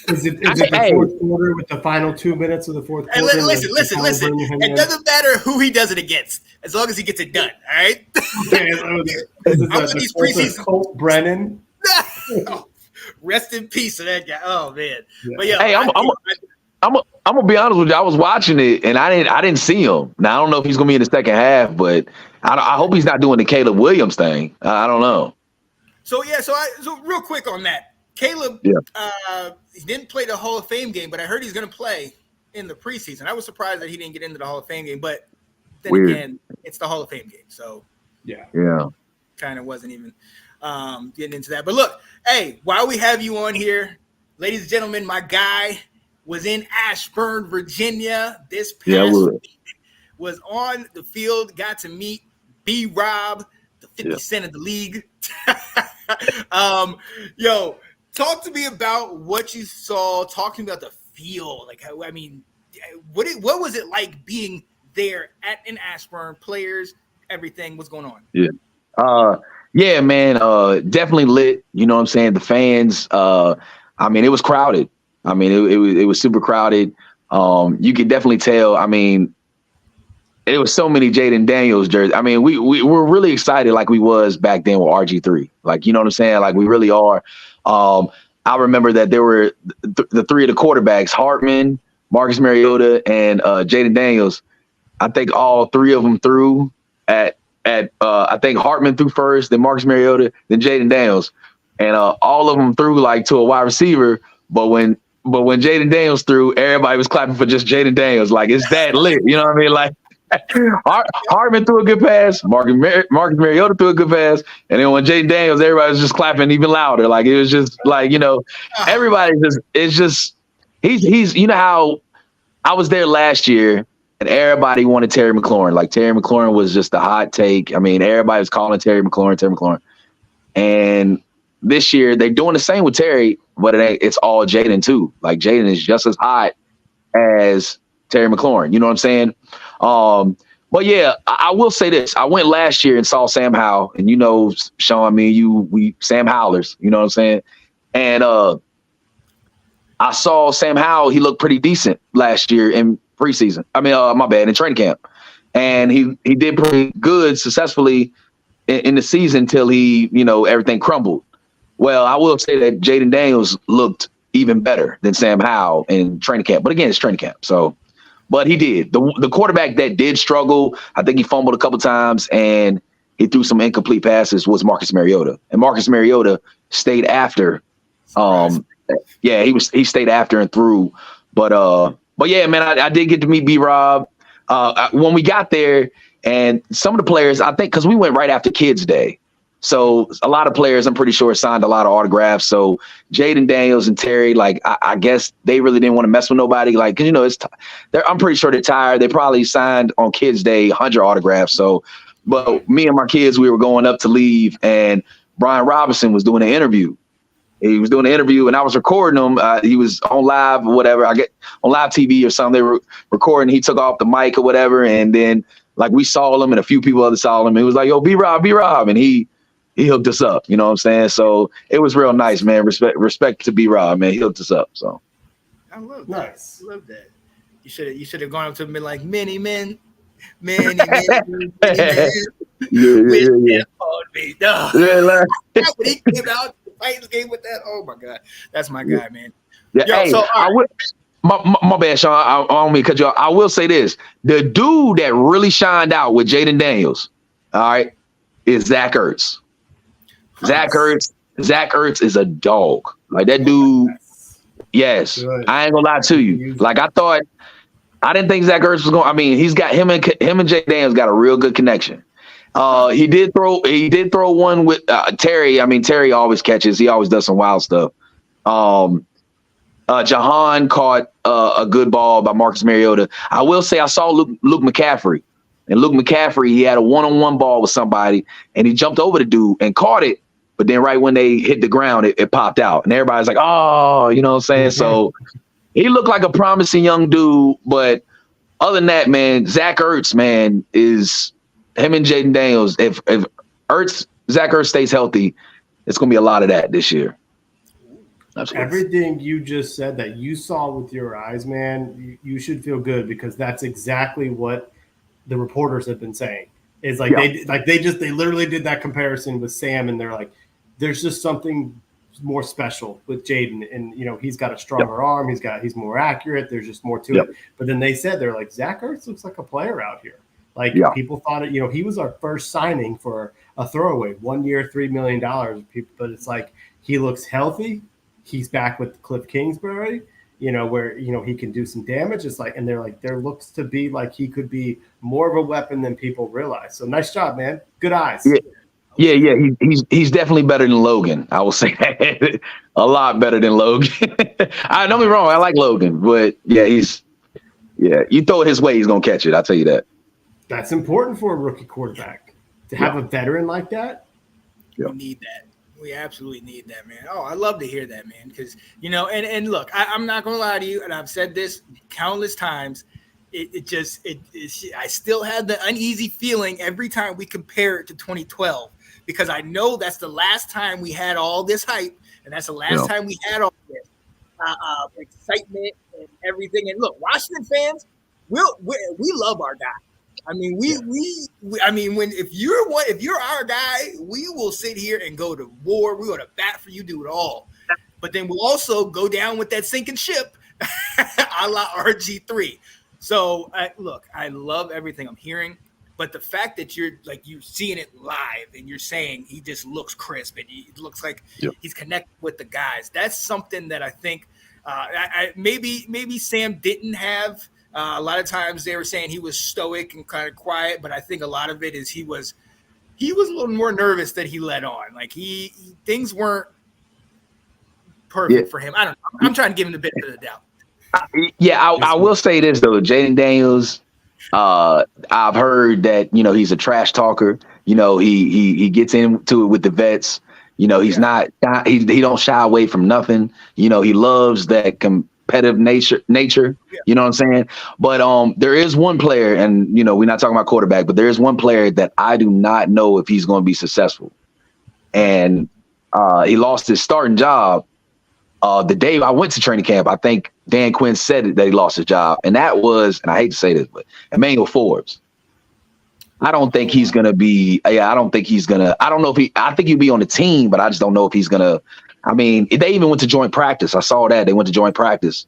Is it the fourth quarter with the final 2 minutes of the fourth quarter? Hey, listen. It doesn't matter who he does it against, as long as he gets it done. All right. These preseason Colt Brennan. Rest in peace to that guy. Oh man. Yeah. But yeah. Hey, I'm gonna be honest with you. I was watching it and I didn't see him. Now I don't know if he's gonna be in the second half, but I hope he's not doing the Caleb Williams thing. I don't know. So real quick on that, Caleb. Yeah. He didn't play the Hall of Fame game, but I heard he's gonna play in the preseason. I was surprised that he didn't get into the Hall of Fame game, but then again, it's the Hall of Fame game, so yeah. Kind of wasn't even getting into that. But look, hey, while we have you on here, ladies and gentlemen, my guy was in Ashburn, Virginia this past week, was on the field, got to meet B-Rob, the 50 Cent of the league. Yo, talk to me about what you saw, talk to me about the feel. Like, I mean, what was it like being there in Ashburn, players, everything, what's going on? Yeah, man, definitely lit. You know what I'm saying? The fans, I mean, it was crowded. I mean, it was super crowded. You could definitely tell. I mean, it was so many Jaden Daniels jerseys. I mean, we were really excited like we was back then with RG3. Like, you know what I'm saying? Like, we really are. I remember that there were the 3 of the quarterbacks, Hartman, Marcus Mariota, and Jaden Daniels. I think all 3 of them threw at I think Hartman threw first, then Marcus Mariota, then Jaden Daniels. And all of them threw like to a wide receiver. But when Jaden Daniels threw, everybody was clapping for just Jaden Daniels. Like, it's that lit. You know what I mean? Like, Hartman threw a good pass. Marcus Mariota threw a good pass. And then when Jaden Daniels, everybody was just clapping even louder. Like, it was just like, you know, he's you know how I was there last year and everybody wanted Terry McLaurin. Like, Terry McLaurin was just a hot take. I mean, everybody was calling Terry McLaurin. And this year they're doing the same with Terry, but it's all Jaden too. Like, Jaden is just as hot as Terry McLaurin. You know what I'm saying? But yeah, I will say this. I went last year and saw Sam Howell, and you know, Sean, we Sam Howlers, you know what I'm saying? And I saw Sam Howell, he looked pretty decent last year in preseason. I mean, in training camp. And he did pretty good successfully in the season until everything crumbled. Well, I will say that Jaden Daniels looked even better than Sam Howell in training camp. But again, it's training camp. So, but he did. The quarterback that did struggle, I think he fumbled a couple times and he threw some incomplete passes, was Marcus Mariota. And Marcus Mariota stayed after. He stayed after and threw. But yeah, man, I did get to meet B-Rob. When we got there, and some of the players, I think, because we went right after Kids Day. So a lot of players, I'm pretty sure, signed a lot of autographs. So Jaden Daniels and Terry, like, I guess they really didn't want to mess with nobody. Like, 'cause, you know, I'm pretty sure they're tired. They probably signed on Kids Day 100 autographs. So, but me and my kids, we were going up to leave, and Brian Robinson was doing an interview. He was doing an interview, and I was recording him. He was on live or whatever. I get on live TV or something. They were recording. He took off the mic or whatever, and then like we saw him, and a few people others saw him. And he was like, "Yo, B-Rob," and he hooked us up. You know what I'm saying? So it was real nice, man. Respect to B-Rob, man. He hooked us up. So I love that. Nice. I love that. You should have gone up to him and been like, many men. Yeah. On me. No. When he came out, the Titans game with that. Oh my God, that's my guy, man. Yeah, Yo, hey, so, I would. My bad, Sean. I don't mean to cut you off. I will say this: the dude that really shined out with Jaden Daniels, all right, is Zach Ertz. Zach Ertz is a dog. Like that dude. Yes, Good. I ain't gonna lie to you. Like I didn't think Zach Ertz was going. I mean, he's got him and Jay Daniels got a real good connection. He did throw one with Terry. I mean, Terry always catches. He always does some wild stuff. Jahan caught a good ball by Marcus Mariota. I will say I saw Luke McCaffrey. And Luke McCaffrey, he had a one-on-one ball with somebody, and he jumped over the dude and caught it. But then right when they hit the ground, it popped out. And everybody's like, oh, you know what I'm saying? So he looked like a promising young dude. But other than that, man, Zach Ertz, man, is him and Jaden Daniels. If Zach Ertz stays healthy, it's going to be a lot of that this year. Absolutely. Everything you just said that you saw with your eyes, man, you should feel good because that's exactly what the reporters have been saying. It's like they literally did that comparison with Sam, and they're like, there's just something more special with Jaden, and he's got a stronger arm, he's more accurate. There's just more to it. But then they said they're like, Zach Ertz looks like a player out here. Like people thought it. He was our first signing for a throwaway, 1 year, $3 million. But it's like he looks healthy. He's back with Cliff Kingsbury. Where he can do some damage. It's like, and they're like, there looks to be like he could be more of a weapon than people realize. So nice job, man. Good eyes. Yeah. He's definitely better than Logan. I will say that. A lot better than Logan. Don't get me wrong, I like Logan, but you throw it his way, he's gonna catch it. I'll tell you that. That's important for a rookie quarterback to have a veteran like that. We need that. We absolutely need that, man. Oh, I love to hear that, man. Because, and look, I'm not going to lie to you, and I've said this countless times. I still have the uneasy feeling every time we compare it to 2012 because I know that's the last time we had all this hype, and that's the last time we had all this excitement and everything. And look, Washington fans, we love our guy. I mean, if you're our guy, we will sit here and go to war. We go to bat for you, do it all. But then we'll also go down with that sinking ship, a la RG3. So look, I love everything I'm hearing, but the fact that you're seeing it live and you're saying he just looks crisp and he looks like he's connected with the guys. That's something that I think maybe Sam didn't have. A lot of times they were saying he was stoic and kind of quiet, but I think a lot of it is he was a little more nervous that he let on. Like things weren't perfect for him. I don't know. I'm trying to give him the benefit of the doubt. I will say this though, Jaden Daniels. I've heard that he's a trash talker. He gets into it with the vets. He's not. He don't shy away from nothing. He loves that competitive nature. You know what I'm saying? But there is one player, and we're not talking about quarterback, but there is one player that I do not know if he's going to be successful. And he lost his starting job the day I went to training camp. I think Dan Quinn said it, that he lost his job, and that was, and I hate to say this, but Emmanuel Forbes. I don't think he's going to be. I don't think he's going to. I don't know if I think he'll be on the team, but I just don't know if he's going to. I mean, they even went to joint practice. I saw that. They went to joint practice.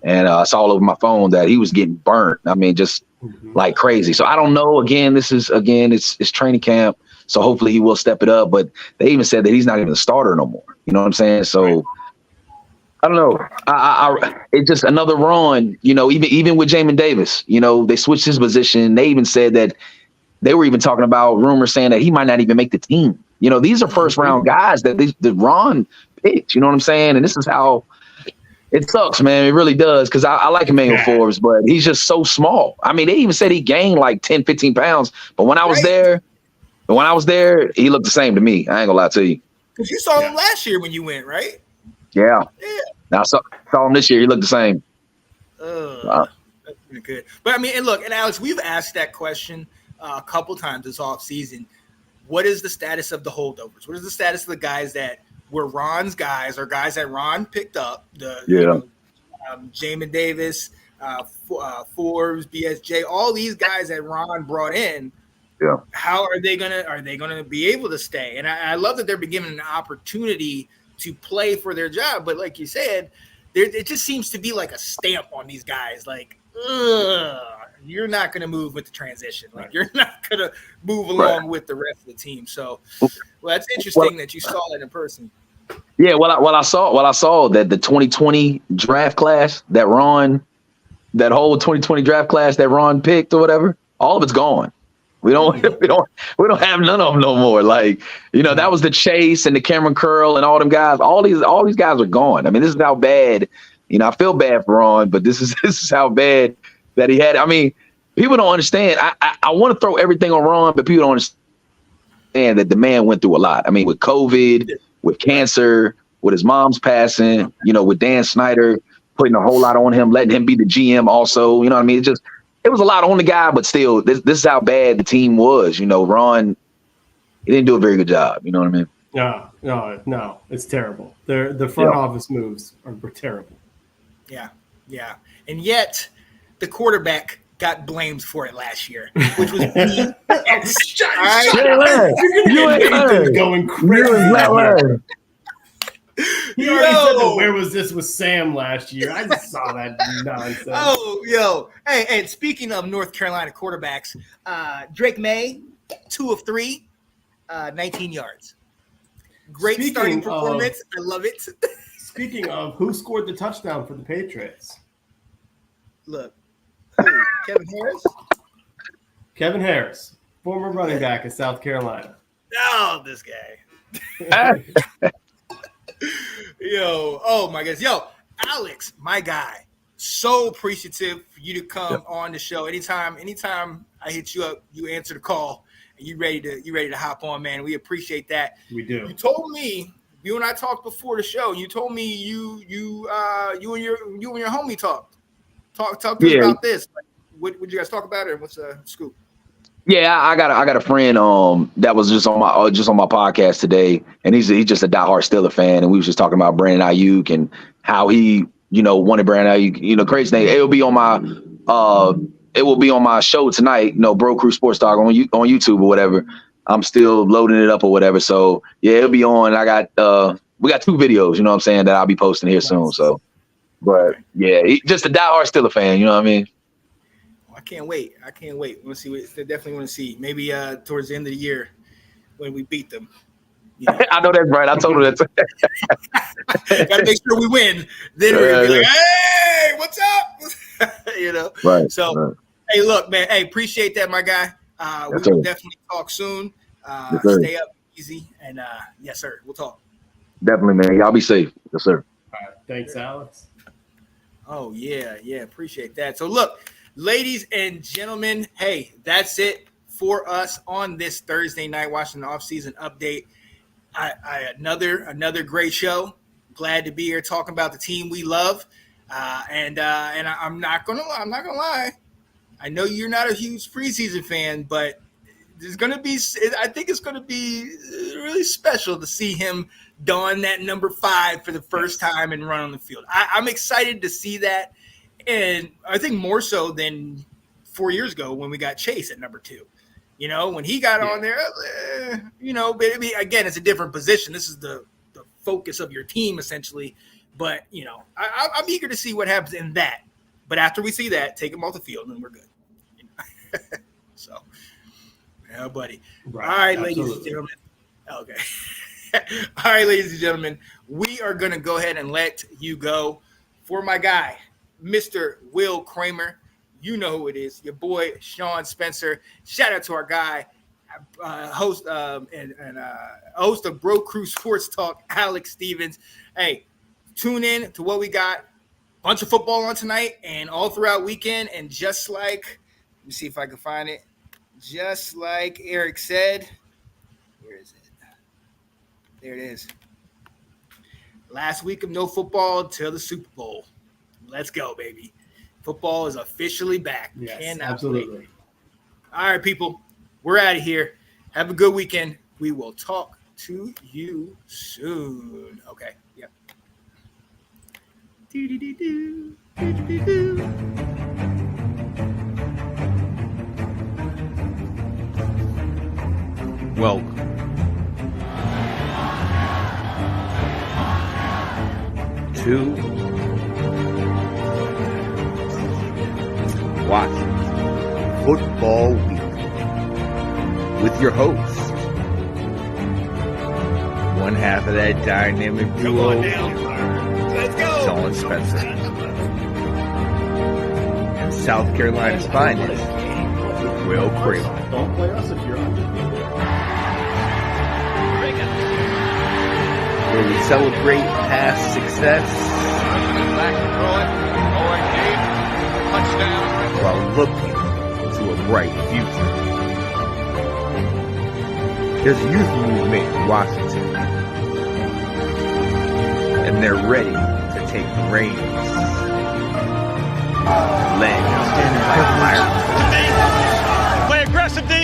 And I saw all over my phone that he was getting burnt. I mean, just like crazy. So I don't know. Again, it's training camp. So hopefully he will step it up. But they even said that he's not even a starter no more. You know what I'm saying? So I don't know. It's just another run. Even with Jamin Davis, they switched his position. They even said that they were even talking about rumors saying that he might not even make the team. These are first round guys that Ron picked. You know what I'm saying? And this is how it sucks, man. It really does. Because I like Emmanuel Forbes, but he's just so small. I mean, they even said he gained like 10, 15 pounds. But when I was there, he looked the same to me. I ain't gonna lie to you. Because you saw him last year when you went, right? Yeah. Yeah. Now saw him this year. He looked the same. Wow. That's pretty good. But I mean, and look, and Alex, we've asked that question a couple times this off season. What is the status of the holdovers? What is the status of the guys that were Ron's guys or guys that Ron picked up? Jamin Davis, Forbes, BSJ, all these guys that Ron brought in. Yeah. How are they gonna be able to stay? And I love that they're being given an opportunity to play for their job. But like you said, it just seems to be like a stamp on these guys. Like, you're not going to move with the transition. Like, you're not going to move along with the rest of the team. So, well, that's interesting that you saw that in person. Yeah, I saw that the 2020 draft class that whole 2020 draft class that Ron picked or whatever, all of it's gone. We don't have none of them no more. Like, that was the Chase and the Cameron Curl and all them guys. All these guys are gone. I mean, this is how bad. I feel bad for Ron, but this is how bad that he had. I mean, people don't understand. I want to throw everything on Ron, but people don't understand that the man went through a lot. I mean, with COVID, with cancer, with his mom's passing, with Dan Snyder putting a whole lot on him, letting him be the GM also. You know what I mean? It was a lot on the guy, but still, this is how bad the team was. Ron, he didn't do a very good job. You know what I mean? No, it's terrible. The front office moves are terrible. Yeah. And yet, the quarterback got blamed for it last year, which was me. You're going crazy. He already said that where was this with Sam last year? I just saw that nonsense. Hey, speaking of North Carolina quarterbacks, Drake May, 2 of 3, 19 yards. Great starting performance. I love it. Speaking of, who scored the touchdown for the Patriots? Look, Kevin Harris? Kevin Harris, former running back in South Carolina. Oh, this guy. Oh my goodness. Alex, my guy, so appreciative for you to come on the show. Anytime I hit you up, you answer the call and you ready to hop on, man. We appreciate that. We do. You told me, you and I talked before the show. You told me you and your homie talked. Talk to us about this. What you guys talk about, or what's the scoop? Yeah, I got a friend that was just on my podcast today, and he's just a diehard Steelers fan, and we was just talking about Brandon Ayuk and how he wanted Brandon Ayuk. Crazy thing. It will be on my show tonight. Bro Crew Sports Talk on YouTube or whatever. I'm still loading it up or whatever. So yeah, it'll be on. I got we got 2 videos. You know what I'm saying, that I'll be posting here soon. So, but yeah, just a diehard Steelers fan. You know what I mean? I can't wait. We'll see. I definitely want to see. Maybe towards the end of the year when we beat them. I know that's right. I told her that. Got to make sure we win. Then we're gonna be like, "Hey, what's up?" Right. So, hey, look, man. Hey, appreciate that, my guy. We will definitely talk soon. Stay up easy, and yes, sir. We'll talk. Definitely, man. Y'all be safe. Yes, sir. All right. Thanks, Alex. Oh yeah. Appreciate that. So look. Ladies and gentlemen, hey, that's it for us on this Thursday night Washington offseason update. Another great show. Glad to be here talking about the team we love. And I'm not gonna lie. I know you're not a huge preseason fan, but I think it's gonna be really special to see him don that number 5 for the first time and run on the field. I'm excited to see that. And I think more so than 4 years ago when we got Chase at number 2. When he got on there, but again, it's a different position. This is the focus of your team, essentially. But, I'm eager to see what happens in that. But after we see that, take him off the field and we're good. So, yeah, buddy. Right, all right, absolutely. Ladies and gentlemen. Okay. All right, ladies and gentlemen, we are going to go ahead and let you go. For my guy, Mr. Will Kramer, you know who it is, your boy Sean Spencer. Shout out to our guy, host of Bro Crew Sports Talk, Alex Stevens. Hey, tune in to what we got. Bunch of football on tonight and all throughout weekend. And just like, let me see if I can find it. Just like Eric said, where is it? There it is. Last week of no football till the Super Bowl. Let's go, baby. Football is officially back. Yes, Cannot absolutely. wait. All right, people. We're out of here. Have a good weekend. We will talk to you soon. Okay. Yep. Do-do-do-do. Do-do-do-do. Welcome to Washington Football Week with your host, one half of that dynamic duo, Let's go. Sean Spencer, and South Carolina's finest, Will Craven. Don't play us if you're undefeated. Where we celebrate past success while looking to a bright future. There's a youth movement in Washington, and they're ready to take the reins. Led by Myron. Play aggressive, D.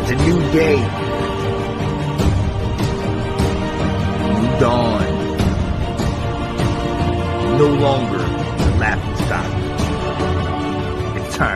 It's a new day. New dawn. No longer the laughing stock.